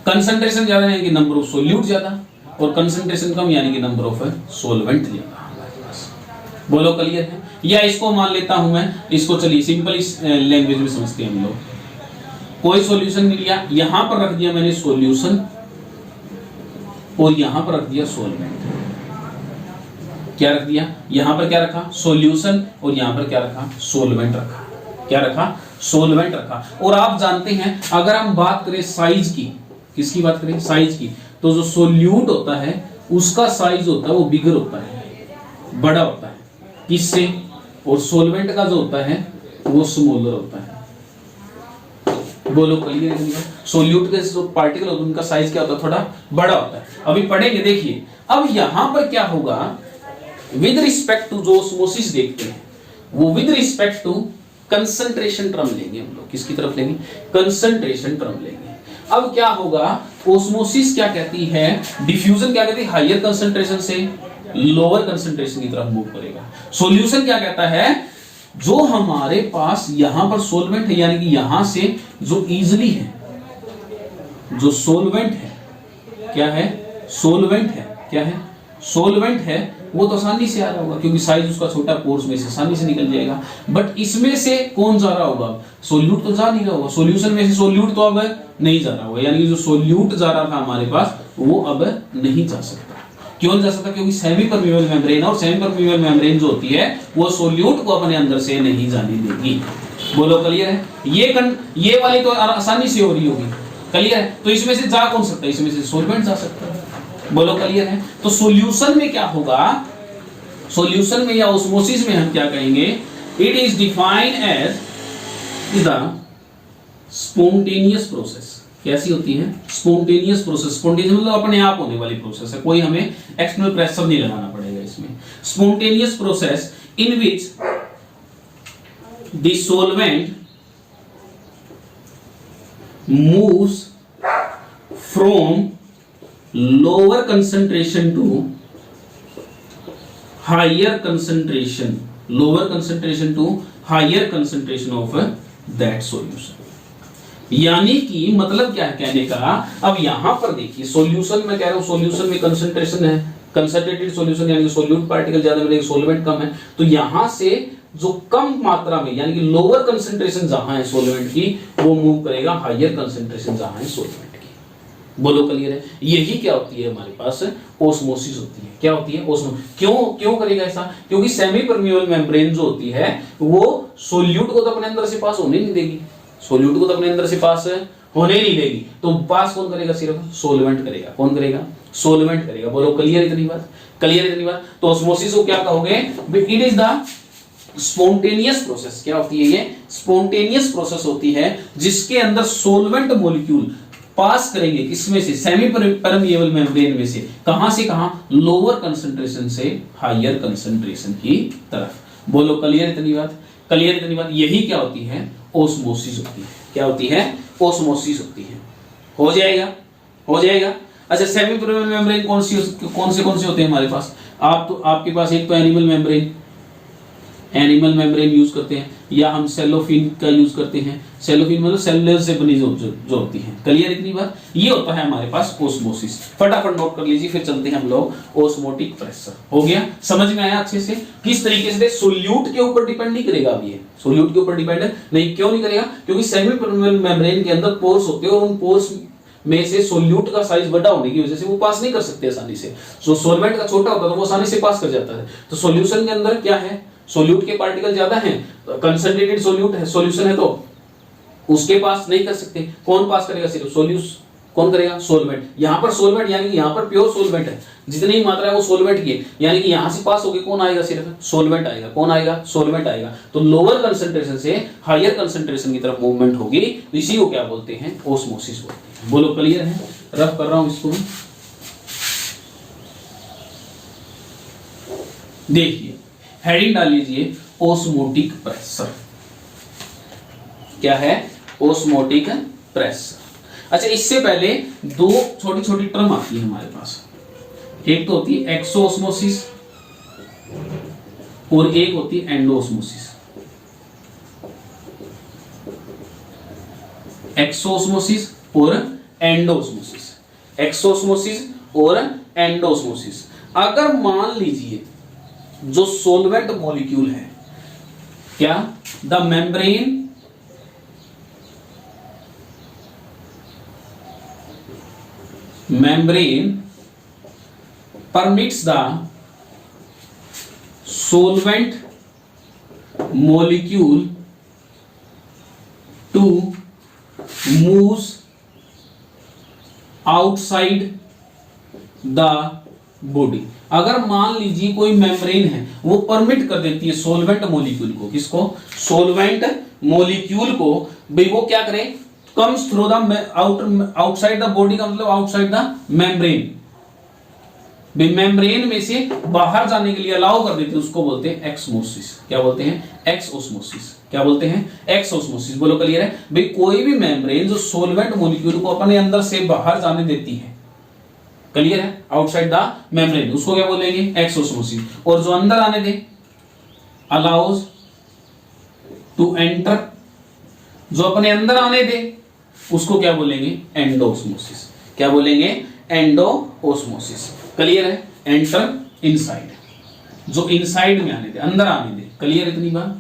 कंसंट्रेशन ज्यादा यानी कि नंबर ऑफ सोल्यूट ज्यादा, और कंसंट्रेशन कम यानी कि नंबर ऑफ सोलवेंट ज्यादा हमारे पास। बोलो क्लियर है। या इसको मान लेता हूं मैं, इसको चलिए सिंपल इस लैंग्वेज में समझते हैं हम लोग। कोई सॉल्यूशन लिया, यहां पर रख दिया मैंने सॉल्यूशन और यहां पर रख दिया सोलवेंट। क्या रख दिया, यहां पर क्या रखा, सॉल्यूशन, और यहां पर क्या रखा, सोलवेंट रखा। क्या रखा, सोलवेंट रखा। और आप जानते हैं अगर हम बात करें साइज की, किसकी बात करें, साइज की, तो जो सोल्यूट होता है उसका साइज होता है वो बिगर होता है, बड़ा होता है, किससे, और सोलवेंट का जो होता है वो स्मॉलर होता है। बोलो क्लियर है। सोल्यूट के जो पार्टिकल होते हैं उनका साइज क्या होता है, थोड़ा बड़ा होता है। अभी पढ़ेंगे, देखिए। अब यहां पर क्या होगा, विद रिस्पेक्ट टू जो ऑस्मोसिस देखते हैं वो with respect to concentration term लेंगे हम लोग। किसकी तरफ लेंगे, कंसंट्रेशन टर्म लेंगे। अब क्या होगा, ऑस्मोसिस क्या कहती है, डिफ्यूजन क्या कहती है, हायर कंसंट्रेशन से लोअर कंसंट्रेशन की तरफ मूव करेगा। सॉल्यूशन क्या कहता है, जो हमारे पास यहां पर सोलवेंट है, यानी कि यहां से जो इजिली है, जो सोलवेंट है, क्या है, सोलवेंट है, क्या है, सोलवेंट है, वो तो आसानी से आ रहा होगा क्योंकि साइज उसका छोटा, पोर्स में से आसानी से निकल जाएगा। बट इसमें से कौन जा रहा होगा, सोल्यूट तो जा नहीं रहा होगा, सॉल्यूशन में से सोल्यूट तो अब नहीं जा रहा होगा, यानी कि जो सोल्यूट जा रहा था हमारे पास वो अब नहीं जा सकता। क्यों नहीं जा सकता, क्योंकि सेमी परमिएबल मेम्ब्रेन, और सेमी परमिएबल मेम्ब्रेन जो होती है वो सोल्यूट को अपने अंदर से नहीं जाने देगी। बोलो क्लियर है। ये वाली तो आसानी से हो रही होगी, क्लियर है। तो इसमें से जा कौन सकता है, इसमें से सोलवेंट जा सकता है। बोलो क्लियर है। तो सॉल्यूशन में क्या होगा, सॉल्यूशन में या ऑस्मोसिस में हम क्या कहेंगे, it is defined as the spontaneous process. कैसी होती है, स्पॉन्टेनियस प्रोसेस। स्पॉन्टेनियस मतलब अपने आप होने वाली प्रोसेस है, कोई हमें एक्सटर्नल प्रेशर नहीं लगाना पड़ेगा इसमें। Spontaneous process in which the solvent moves from lower concentration to higher concentration, lower concentration to higher concentration of that solution। यानी कि मतलब क्या है कहने का, अब यहां पर देखिए सॉल्यूशन में कह रहा हूं, सॉल्यूशन में कंसंट्रेशन है, कंसंट्रेटेड सॉल्यूशन यानी सोल्यूट पार्टिकल ज्यादा मिलेगा, सोलवेंट कम है, तो यहां से जो कम मात्रा में यानी कि लोअर कंसंट्रेशन जहां है सोलवेंट की, वो मूव करेगा हायर कंसंट्रेशन जहां है सोलवेंट। बोलो क्लियर है। यही क्या होती है हमारे पास, ओस्मोसिस होती है। क्या होती है, ओस्मोसिस। क्यों करेगा ऐसा, क्योंकि सेमी परमिएबल मेम्ब्रेन जो होती है वो सोल्यूट को तो अपने अंदर से पास होने नहीं देगी, सोल्यूट को तो अपने अंदर से पास होने नहीं देगी, तो पास कौन करेगा, सिर्फ सोलवेंट करेगा। कौन करेगा, सोलवेंट करेगा। बोलो क्लियर इतनी बात, क्लियर इतनी बात। तो ओस्मोसिस को क्या कहोगे, it is the spontaneous process. क्या होती है ये, स्पॉन्टेनियस प्रोसेस होती है जिसके अंदर सोलवेंट मॉलिक्यूल पास करेंगे, किसमें से, सेमी परमिएबल मेम्ब्रेन में से, कहां से कहां, लोअर कंसंट्रेशन से हायर कंसंट्रेशन की तरफ। बोलो क्लियर इतनी बात, क्लियर इतनी बात। यही क्या होती है, ओस्मोसिस होती है। क्या होती है, ओस्मोसिस होती है। हो जाएगा, हो जाएगा। अच्छा, सेमी परमिएबल मेम्ब्रेन कौन से होते हैं हमारे पास, आपके पास एक तो एनिमल मेम्ब्रेन यूज करते हैं, या हम सेलोफिन का यूज करते हैं। सेलोफिन मतलब सेलुलर से बनी जो होती है। क्लियर इतनी बात। ये होता है हमारे पास ओस्मोसिस। फटाफट नोट कर लीजिए, फिर चलते हैं हम लोग ओस्मोटिक प्रेशर। हो गया, समझ में आया अच्छे से। किस तरीके से, सोल्यूट के ऊपर डिपेंड नहीं करेगा। अब ये सोल्यूट के ऊपर डिपेंड नहीं, क्यों नहीं करेगा, क्योंकि सेमी परमिएबल मेम्ब्रेन के अंदर पोर्स होते हैं और उन पोर्स में से सोल्यूट का साइज बड़ा होने की वजह से वो पास नहीं कर सकते आसानी से। जो सोलवेंट का छोटा होता है तो वो आसानी से पास कर जाता है। तो सॉल्यूशन के अंदर क्या है, सोल्यूट के पार्टिकल ज्यादा हैं, कंसंट्रेटेड सोल्यूट है, सॉल्यूशन है, तो उसके पास नहीं कर सकते। कौन पास करेगा, सिर्फ कौन करेगा? सोलवेंट। यहां पर सोलवेंट यानी कि यहां पर प्योर सोलवेंट है, जितनी मात्रा है वो सोलवेंट की है, यानी कि यहां से पास होके कौन आएगा? सिर्फ सोलवेंट आएगा। कौन आएगा? सोलवेंट आएगा। तो लोअर कंसंट्रेशन से हायर कंसंट्रेशन की तरफ मूवमेंट होगी, तो इसी को क्या बोलते हैं? ओस्मोसिस बोलते हैं। बोलो क्लियर है? रफ कर रहा हूं इसको। देखिए हेडिंग डाल लीजिए ओस्मोटिक प्रेशर। क्या है? Osmotic pressure. अच्छा, इससे पहले दो छोटी छोटी टर्म आती है हमारे पास। एक तो होती है एक्सोस्मोसिस और एक होती है एंडोस्मोसिस। एक्सोस्मोसिस और एंडोस्मोसिस। एक्सोस्मोसिस और एंडोस्मोसिस। अगर मान लीजिए जो सोलवेंट मॉलिक्यूल है, क्या the membrane permits the solvent molecule to move outside the body। अगर मान लीजिए कोई मेम्ब्रेन है, वो परमिट कर देती है सोलवेंट मॉलिक्यूल को। किसको? सोलवेंट मॉलिक्यूल को। भाई वो क्या करे? Comes through the outside the body, का मतलब आउटसाइड द मेम्ब्रेन। मेम्ब्रेन में से बाहर जाने के लिए अलाउ कर देते हैं, उसको बोलते हैं एक्समोसिस। क्या बोलते हैं? एक्सओस्मोसिस। क्या बोलते हैं? एक्सओस्मोसिस। बोलो क्लियर है? भाई कोई भी मेम्ब्रेन जो सोलवेंट मॉलिक्यूल को अपने अंदर से बाहर जाने देती है, क्लियर है, आउटसाइड द मेम्ब्रेन, उसको क्या बोलेंगे? एक्सओस्मोसिस। और जो अंदर आने दे, अलाउज टू एंटर, जो अपने अंदर आने दे उसको क्या बोलेंगे? एंडोस्मोसिस। क्या बोलेंगे? एंडोओस्मोसिस। क्लियर है? एंटर इनसाइड, जो इनसाइड में आने दे, अंदर आने दे। क्लियर इतनी बात?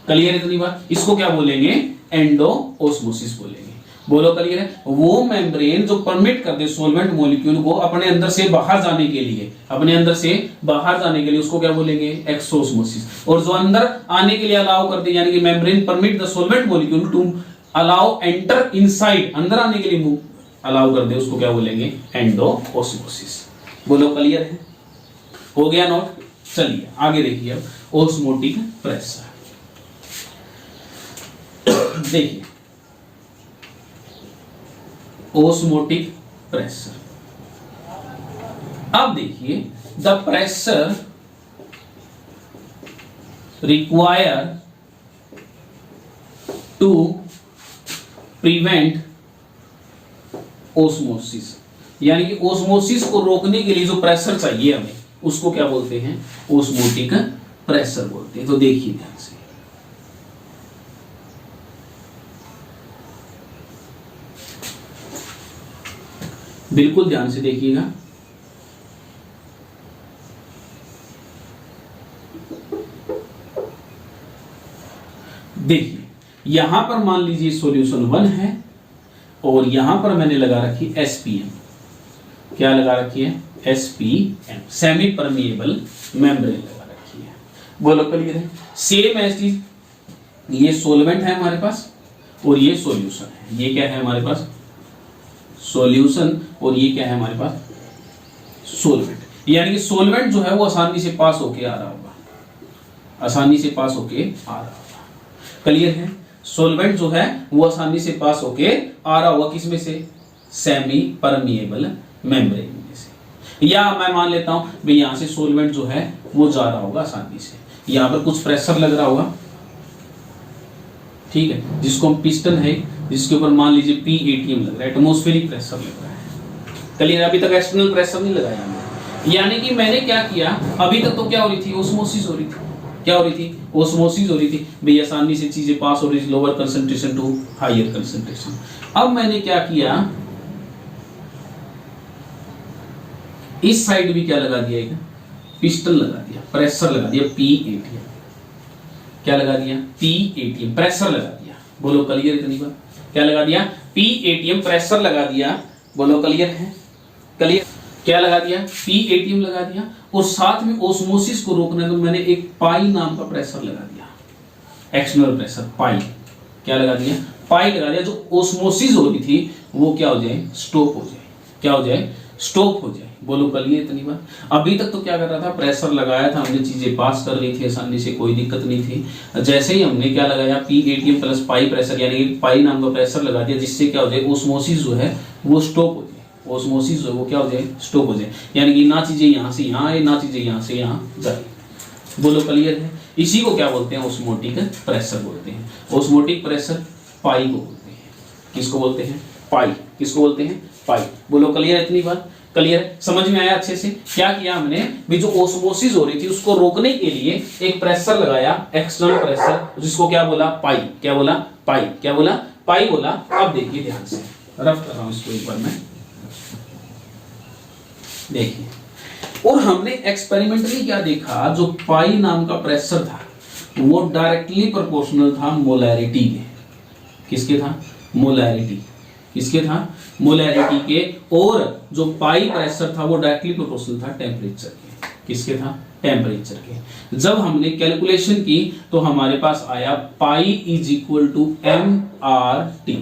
क्लियर इतनी बात? इसको क्या बोलेंगे? एंडोओस्मोसिस बोलेंगे। बोलो क्लियर है? वो मेम्ब्रेन जो परमिट कर दे सोलवेंट मॉलिक्यूल को अपने अंदर से बाहर जाने के लिए, अपने अंदर से बाहर जाने के लिए, उसको क्या बोलेंगे? एक्सोस्मोसिस। और जो अंदर आने के लिए अलाउ कर दे, यानी कि membrane permit the solvent molecule to allow enter inside, अंदर आने के लिए अलाउ कर दे, उसको क्या बोलेंगे? एंडोओस्मोसिस। बोलो क्लियर है? हो गया नोट? चलिए आगे देखिए अब ओस्मोटिक प्रेशर। देखिए ओस्मोटिक प्रेशर। अब देखिए the pressure require to prevent osmosis, यानी कि ओस्मोसिस को रोकने के लिए जो प्रेशर चाहिए हमें, उसको क्या बोलते हैं? ओस्मोटिक प्रेशर बोलते हैं। तो देखिए ध्यान से, बिल्कुल ध्यान से देखिएगा। देखिए यहां पर मान लीजिए सॉल्यूशन 1 है और यहां पर मैंने लगा रखी एसपीएम। क्या लगा रखी है? एसपीएम, सेमी परमिएबल मेम्ब्रेन लगा रखी है। बोलो क्लियर है? सेम एज चीज, ये सोलवेंट है हमारे पास और ये सॉल्यूशन है। ये क्या है हमारे पास? सॉल्यूशन, और ये क्या है हमारे पास? सोलवेंट। यानी कि सोलवेंट जो है वो आसानी से पास होके आ रहा होगा, आसानी से पास होके आ रहा होगा। क्लियर है? सोलवेंट जो है वो आसानी से पास होके आ रहा होगा, किसमें से? सेमी परमिएबल मेम्ब्रेन में से। या मैं मान लेता हूं भाई यहां से सोलवेंट जो है वो जा रहा होगा आसानी से, यहां पर कुछ प्रेशर लग रहा होगा, ठीक है, जिसको हम पिस्टन है, जिसके ऊपर मान लीजिए P-ATM लग रहा है, एटमॉस्फेरिक प्रेशर लग रहा है। क्लियर? अभी तक एक्सटर्नल प्रेशर नहीं लगाया हमने। यानी कि मैंने क्या किया, अभी तक तो क्या हो रही थी? ओस्मोसिस हो रही थी। क्या हो रही थी? ओस्मोसिस हो रही थी। भाई आसानी से चीजें पास हो रही थी, lower concentration to higher concentration. अब मैंने क्या किया, इस साइड भी क्या लगा दिया? एक पिस्टन लगा दिया, प्रेशर लगा दिया, P-ATM। क्या लगा दिया? P-ATM, प्रेशर लगा दिया। बोलो क्लियर इतनी बात? क्या लगा दिया? P-ATM, प्रेशर लगा दिया। बोलो क्लियर है? क्लियर? क्या लगा दिया? P-ATM लगा दिया। और साथ में ओस्मोसिस को रोकने को मैंने एक पाई नाम का प्रेशर लगा दिया, एक्सटर्नल प्रेशर पाई। क्या लगा दिया? पाई लगा दिया, जो ओस्मोसिस हो रही थी वो क्या हो जाए, स्टॉप हो जाए। क्या हो जाए, स्टॉप हो जाए। बोलो कलिए इतनी बार। अभी तक तो क्या कर रहा था, प्रेशर लगाया था हमने, चीजें पास कर रही थी आसानी से, कोई दिक्कत नहीं थी। जैसे ही हमने क्या लगाया, P ATM plus pi pressure, यानी कि पाई नाम का प्रेशर लगा दिया, जिससे क्या हो जाए, ओस्मोसिस जो है वो स्टॉप हो जाए। ओस्मोसिस जो है वो क्या हो जाए, स्टॉप हो जाए। यानी कि ना चीजें यहाँ से यहाँ आए, ना चीजें यहाँ से यहाँ जाए। बोलो क्लियर है। इसी को क्या बोलते हैं, ओस्मोटिक प्रेशर बोलते हैं। ओस्मोटिक प्रेशर पाई को बोलते हैं। किसको बोलते हैं, पाई। किसको बोलते हैं, पाई। बोलो क्लियर इतनी बार। क्लियर है, समझ में आया अच्छे से। क्या किया हमने भी, जो ओस्मोसिस हो रही थी उसको रोकने के लिए एक प्रेशर लगाया, एक्सटर्नल प्रेशर, जिसको क्या बोला, पाई। क्या बोला, पाई। क्या बोला, पाई बोला। अब देखिए ध्यान से, रफ कर रहा हूं इसको एक बार मैं, देखिए। और हमने एक्सपेरिमेंटली क्या देखा, जो पाई नाम का प्रेशर था वो डायरेक्टली प्रोपोर्शनल था मोलैरिटी के। किसके था, मोलैरिटी। किसके था, मोलैरिटी के। और जो पाई प्रेशर था वो डायरेक्टली प्रोपोर्शनल था टेम्परेचर के। किसके था, टेम्परेचर के। जब हमने कैलकुलेशन की तो हमारे पास आया pi is equal to M R T.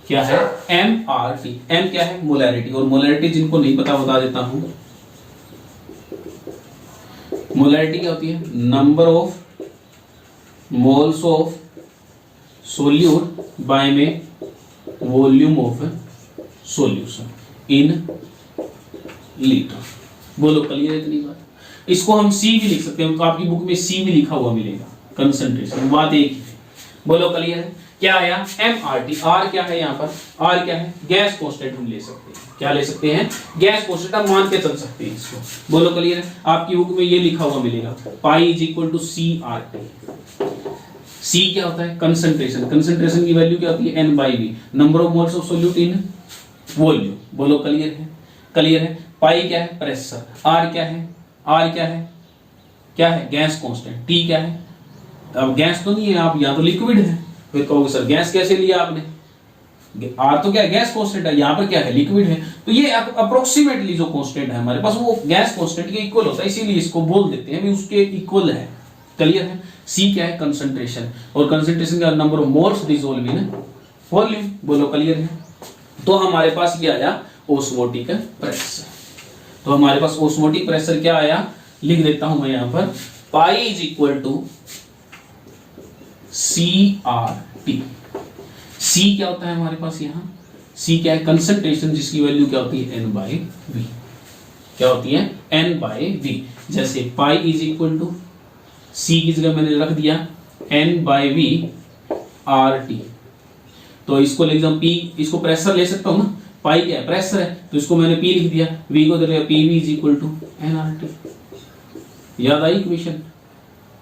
क्या है, एम आर टी। एम क्या है, मोलैरिटी। और मोलैरिटी जिनको नहीं पता बता देता हूं, मोलैरिटी क्या होती है, number of moles of solute by में volume of solution in litre. बोलो क्लियर इतनी बात। इसको हम सी भी लिख सकते हैं, आपकी बुक में सी भी लिखा हुआ मिलेगा, कंसंट्रेशन, बात एक ही है। बोलो क्लियर है। क्या आया, एम आर टी। आर क्या है यहाँ पर, आर क्या है, गैस कांस्टेंट हम ले सकते हैं। क्या ले सकते हैं, गैस कांस्टेंट हम मान के चल सकते हैं इसको। बोलो क्लियर है। आपकी बुक में ये लिखा हुआ मिलेगा, pi is equal to C R T. C क्या होता है, कंसंट्रेशन। कंसंट्रेशन की वैल्यू क्या होती है, n by V, number of moles of solute in volume. बोलो क्लियर है, क्लियर है। पाई क्या है, प्रेशर। आर क्या है, आर क्या है, क्या है, गैस कांस्टेंट। टी क्या है, अब गैस तो नहीं है, आप यहाँ तो लिक्विड है। फिर कहोगे सर गैस कैसे लिया आपने, आर तो क्या है, गैस कांस्टेंट है, यहाँ पर क्या है, लिक्विड है। तो ये अप्रोक्सीमेटली जो कांस्टेंट है हमारे पास वो गैस कांस्टेंट के इक्वल होता है, इसीलिए इसको बोल देते हैं भी उसके इक्वल है। क्लियर है। सी क्या है, कंसंट्रेशन। और कंसंट्रेशन का number of moles dissolve in volume. बोलो क्लियर है। तो हमारे पास ये आया ओस्मोटिक प्रेशर। तो हमारे पास ओस्मोटिक प्रेशर क्या आया, लिख देता हूं मैं यहां पर, pi is equal to C R T. C क्या होता है हमारे पास यहां, सी क्या है, कंसंट्रेशन, जिसकी वैल्यू क्या होती है, एन बाई वी। क्या होती है, एन बाई वी। जैसे pi is equal to, C की जगह मैंने रख दिया n by V R T. तो इसको लिख दिया पी, इसको प्रेशर ले सकता हूं ना, पाई क्या है, प्रेशर है, तो इसको मैंने पी लिख दिया, वी को दे दिया P V is equal to n R T. याद आई इक्वेशन,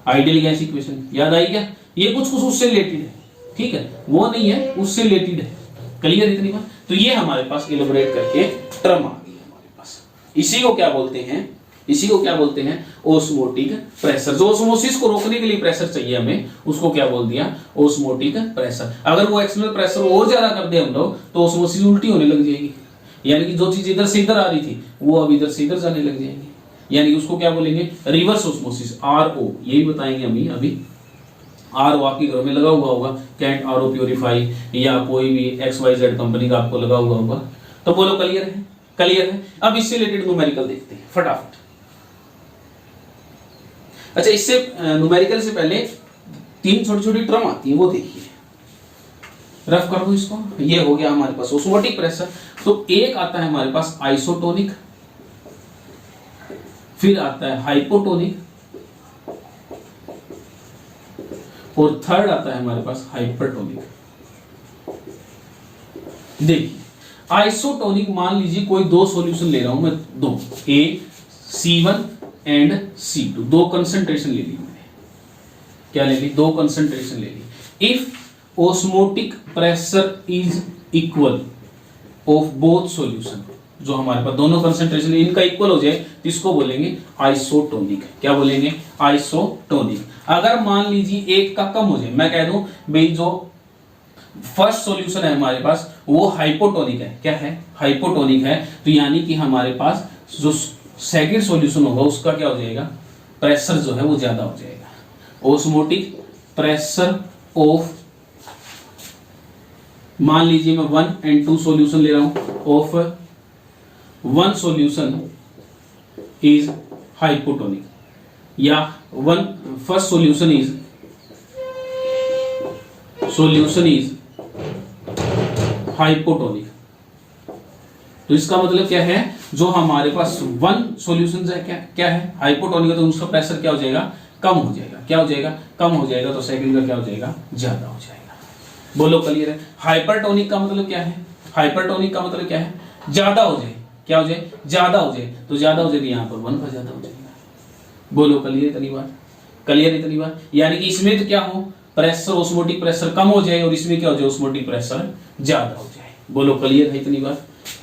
आइडियल गैस इक्वेशन, याद आई क्या। ये कुछ कुछ उससे रिलेटेड है, ठीक है, वो नहीं है, उससे रिलेटेड है। क्लियर इतनी बात। तो ये हमारे पास इलेबोरेट करके टर्म आ गई हमारे पास। इसी को क्या बोलते हैं, इसी को क्या बोलते हैं, ओस्मोटिक प्रेशर। जो ओस्मोसिस को रोकने के लिए प्रेशर चाहिए हमें, उसको क्या बोल दिया, ओस्मोटिक प्रेशर। अगर वो एक्सटर्नल प्रेशर और ज्यादा कर दे हम लोग तो ओस्मोसिस उल्टी होने लग जाएगी, यानी कि जो चीज इधर से इधर आ रही थी वो अब इधर से इधर जाने लग जाएगी, यानी कि उसको क्या बोलेंगे, रिवर्स ओस्मोसिस, आरओ। यही बताएंगे हम अभी। आरओ आपके घर में लगा हुआ होगा, कैंट आरओ प्योरीफाई, या कोई भी XYZ कंपनी का आपको लगा हुआ होगा। तो बोलो क्लियर है, क्लियर है। अब इससे रिलेटेड न्यूमेरिकल देखते हैं फटाफट। अच्छा, इससे न्यूमेरिकल से पहले तीन छोटी छोटी टर्म आती है, वो देखिए, रफ कर दो इसको। ये हो गया हमारे पास ओस्मोटिक प्रेशर। तो एक आता है हमारे पास आइसोटोनिक, फिर आता है हाइपोटोनिक, और थर्ड आता है हमारे पास हाइपरटोनिक। देखिए, आइसोटोनिक मान लीजिए कोई दो सॉल्यूशन ले रहा हूं मैं, दो, C1 एंड C2, दो कंसंट्रेशन ले ली मैंने। क्या ले ली, दो कंसंट्रेशन ले ली। If osmotic pressure is equal of both solution, जो हमारे पास दोनों कंसंट्रेशन इनका इक्वल हो जाए तो इसको बोलेंगे आइसोटोनिक। क्या बोलेंगे, आइसोटोनिक। अगर मान लीजिए एक का कम हो जाए, मैं कह दूं भाई जो फर्स्ट सॉल्यूशन है हमारे पास वो हाइपोटोनिक है, क्या है, हाइपोटोनिक है, तो यानी कि हमारे पास जो सेकंड सॉल्यूशन होगा उसका क्या हो जाएगा, प्रेशर जो है वो ज्यादा हो जाएगा। ओस्मोटिक प्रेशर ऑफ मान लीजिए मैं 1 and 2 सॉल्यूशन ले रहा हूं ऑफ 1 सॉल्यूशन इज हाइपोटोनिक, या फर्स्ट सॉल्यूशन इज हाइपोटोनिक। तो इसका मतलब क्या है, जो हमारे पास 1 सॉल्यूशन है क्या है हाइपोटोनिक है, तो उसका प्रेशर क्या हो जाएगा, कम हो जाएगा। क्या हो जाएगा, कम हो जाएगा। तो सेकंड का क्या हो जाएगा, ज्यादा हो जाएगा। बोलो क्लियर है। हाइपरटोनिक का मतलब क्या है, हाइपरटोनिक का मतलब क्या है, ज्यादा हो जाए। क्या हो जाए, ज्यादा हो जाए। तो ज्यादा हो जाए यहाँ पर 1 का ज्यादा हो जाएगा। बोलो क्लियर इतनी बार, क्लियर इतनी बार। यानी कि इसमें तो क्या हो, प्रेशर ऑस्मोटिक प्रेशर कम हो जाए, और इसमें क्या हो जाए, ऑस्मोटिक प्रेशर ज्यादा हो जाए। बोलो क्लियर है इतनी बार,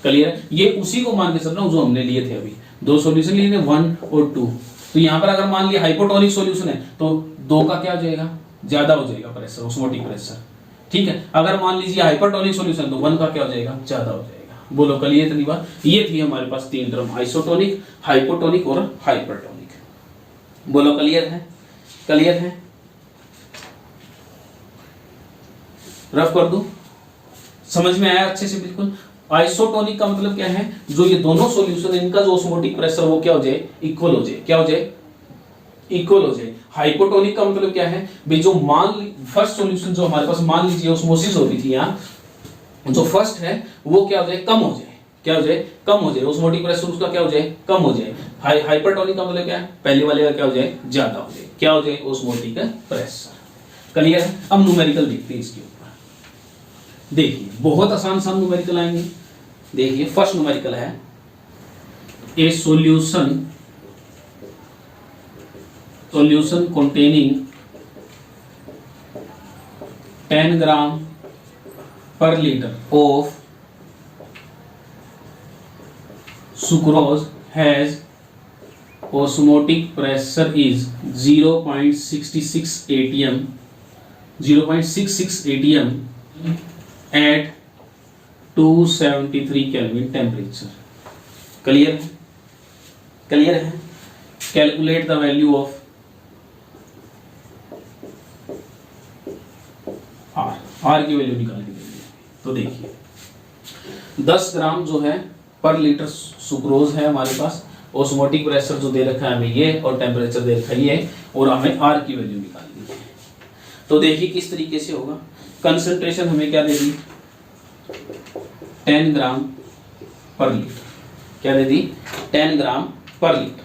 क्लियर है। ये उसी को मान के चल रहा हूं जो हमने लिए थे अभी, 2 सॉल्यूशन लिए थे 1 और 2। तो यहाँ पर अगर मान लिया हाइपोटोनिक सॉल्यूशन है तो 2 का क्या हो जाएगा, ज्यादा हो जाएगा प्रेशर, ऑस्मोटिक प्रेशर। ठीक है, अगर मान लीजिए हाइपरटोनिक सॉल्यूशन तो 1 का क्या हो जाएगा, ज्यादा हो जाएगा। बोलो क्लियर इतनी बार। ये थी हमारे पास 3 टर्म, आइसोटोनिक, हाइपोटोनिक और हाइपरटोनिक। बोलो क्लियर है, क्लियर है। रफ कर दूं, समझ में आया अच्छे से बिल्कुल। आइसोटोनिक का मतलब क्या है, जो ये दोनों सॉल्यूशन है इनका जो ऑस्मोटिक प्रेशर वो क्या हो जाए, इक्वल हो जाए। क्या हो जाए, इक्वल हो जाए। हाइपोटोनिक का मतलब क्या है भाई, जो फर्स्ट सॉल्यूशन जो हमारे पास मान लीजिए ऑस्मोसिस हो रही थी यहाँ, जो फर्स्ट है वो क्या हो जाए, कम हो जाए। क्या हो जाए, कम हो जाए। ऑस्मोटिक प्रेशर उसका क्या हो जाए, कम हो जाए। हाइपरटोनिक का मतलब क्या है, पहले वाले का क्या हो जाए, ज्यादा हो जाए। क्या हो जाए, ऑस्मोटिक प्रेशर। क्लियर है। अब न्यूमेरिकल देखते हैं इसके ऊपर। देखिए बहुत आसान न्यूमेरिकल आएंगे। देखिए फर्स्ट न्यूमेरिकल है, ए solution containing 10 gram per liter of sucrose has osmotic pressure is 0.66 atm at 273 Kelvin temperature। Clear है, क्लियर है। Calculate the value of R की वैल्यू निकाल के देंगे। तो देखिए 10 ग्राम जो है पर लीटर सुक्रोज है हमारे पास, ऑस्मोटिक प्रेशर जो दे रखा है हमें ये, और टेम्परेचर दे रखा है ये, और हमें आर की वैल्यू निकालनी है। तो देखिए किस तरीके से होगा। कंसंट्रेशन हमें क्या दे दी, 10 ग्राम पर लीटर। क्या दे दी, 10 ग्राम पर लीटर।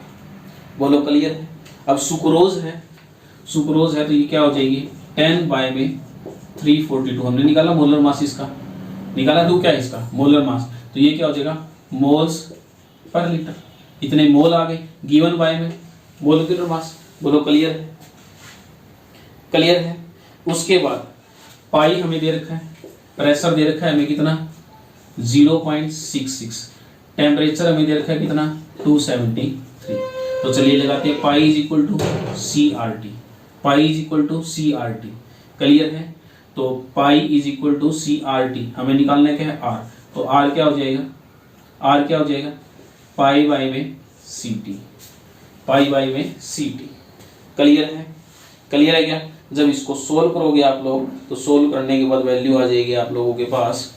बोलो क्लियर है। अब सुक्रोज है, सुक्रोज है तो ये क्या हो जाएगी, 10 बाय में 342 हमने निकाला मोलर मास, इसका निकाला तो क्या है इसका मोलर मास। तो ये क्या हो जाएगा, मोल्स पर लीटर। इतने मोल आ गए, गिवन बाय में मोलिकुलर मास। बोलो क्लियर है, क्लियर है। उसके बाद पाई हमें दे रखा है, प्रेशर दे रखा है हमें कितना 0.66, टेम्परेचर हमें दे रखा है कितना 273। तो चलिए लगाते हैं pi is equal to C R T, pi is equal to C R T. Clear है। तो pi is equal to C R T, हमें निकालना क्या है आर। तो आर क्या हो जाएगा, आर क्या हो जाएगा, पाई बाई में सी टी, पाई बाई में सी टी। क्लियर है, क्लियर है क्या। जब इसको सोल्व करोगे आप लोग, तो सोल्व करने के बाद वैल्यू आ जाएगी आप लोगों के पास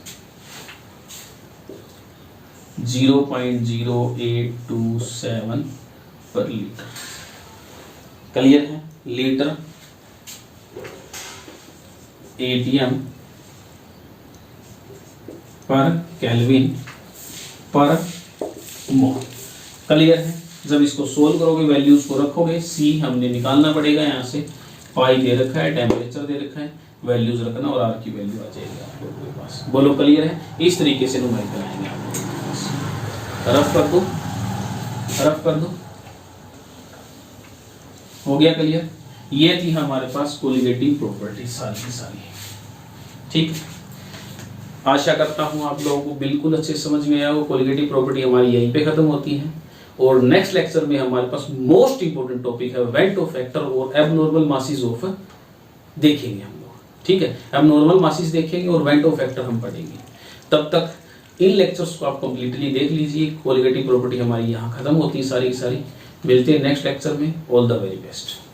0.0827 पर लीटर। क्लियर है। लीटर एटीएम पर केल्विन पर मोल। क्लियर है। जब इसको सोल्व करोगे वैल्यूज को रखोगे, सी हमने निकालना पड़ेगा यहाँ से, पाई दे रखा है, टेम्परेचर दे रखा है, वैल्यूज रखना और आर की वैल्यू आ जाएगी आप लोगों के पास। बोलो क्लियर है। इस तरीके से न्यूमेरिकल आएंगे आप लोगों के पास। रफ कर दो, रफ कर दो, हो गया क्लियर। ये थी हमारे पास कोलिगेटिव प्रॉपर्टी सारी की सारी। ठीक, आशा करता हूं आप लोगों को बिल्कुल अच्छे समझ में आया हो। कोलिगेटिव प्रॉपर्टी हमारी यहीं पे खत्म होती है, और नेक्स्ट लेक्चर में हमारे पास मोस्ट इंपोर्टेंट टॉपिक है वेंटो फैक्टर और एबनॉर्मल मासेस ऑफ देखेंगे हम लोग। ठीक है, एबनॉर्मल मासेस देखेंगे और वेंटो फैक्टर हम पढ़ेंगे। तब तक इन लेक्चर्स को आप कंप्लीटली देख लीजिए। कोलिगेटिव प्रॉपर्टी हमारी यहाँ खत्म होती है सारी की सारी। मिलते हैं नेक्स्ट लेक्चर में। All the very best.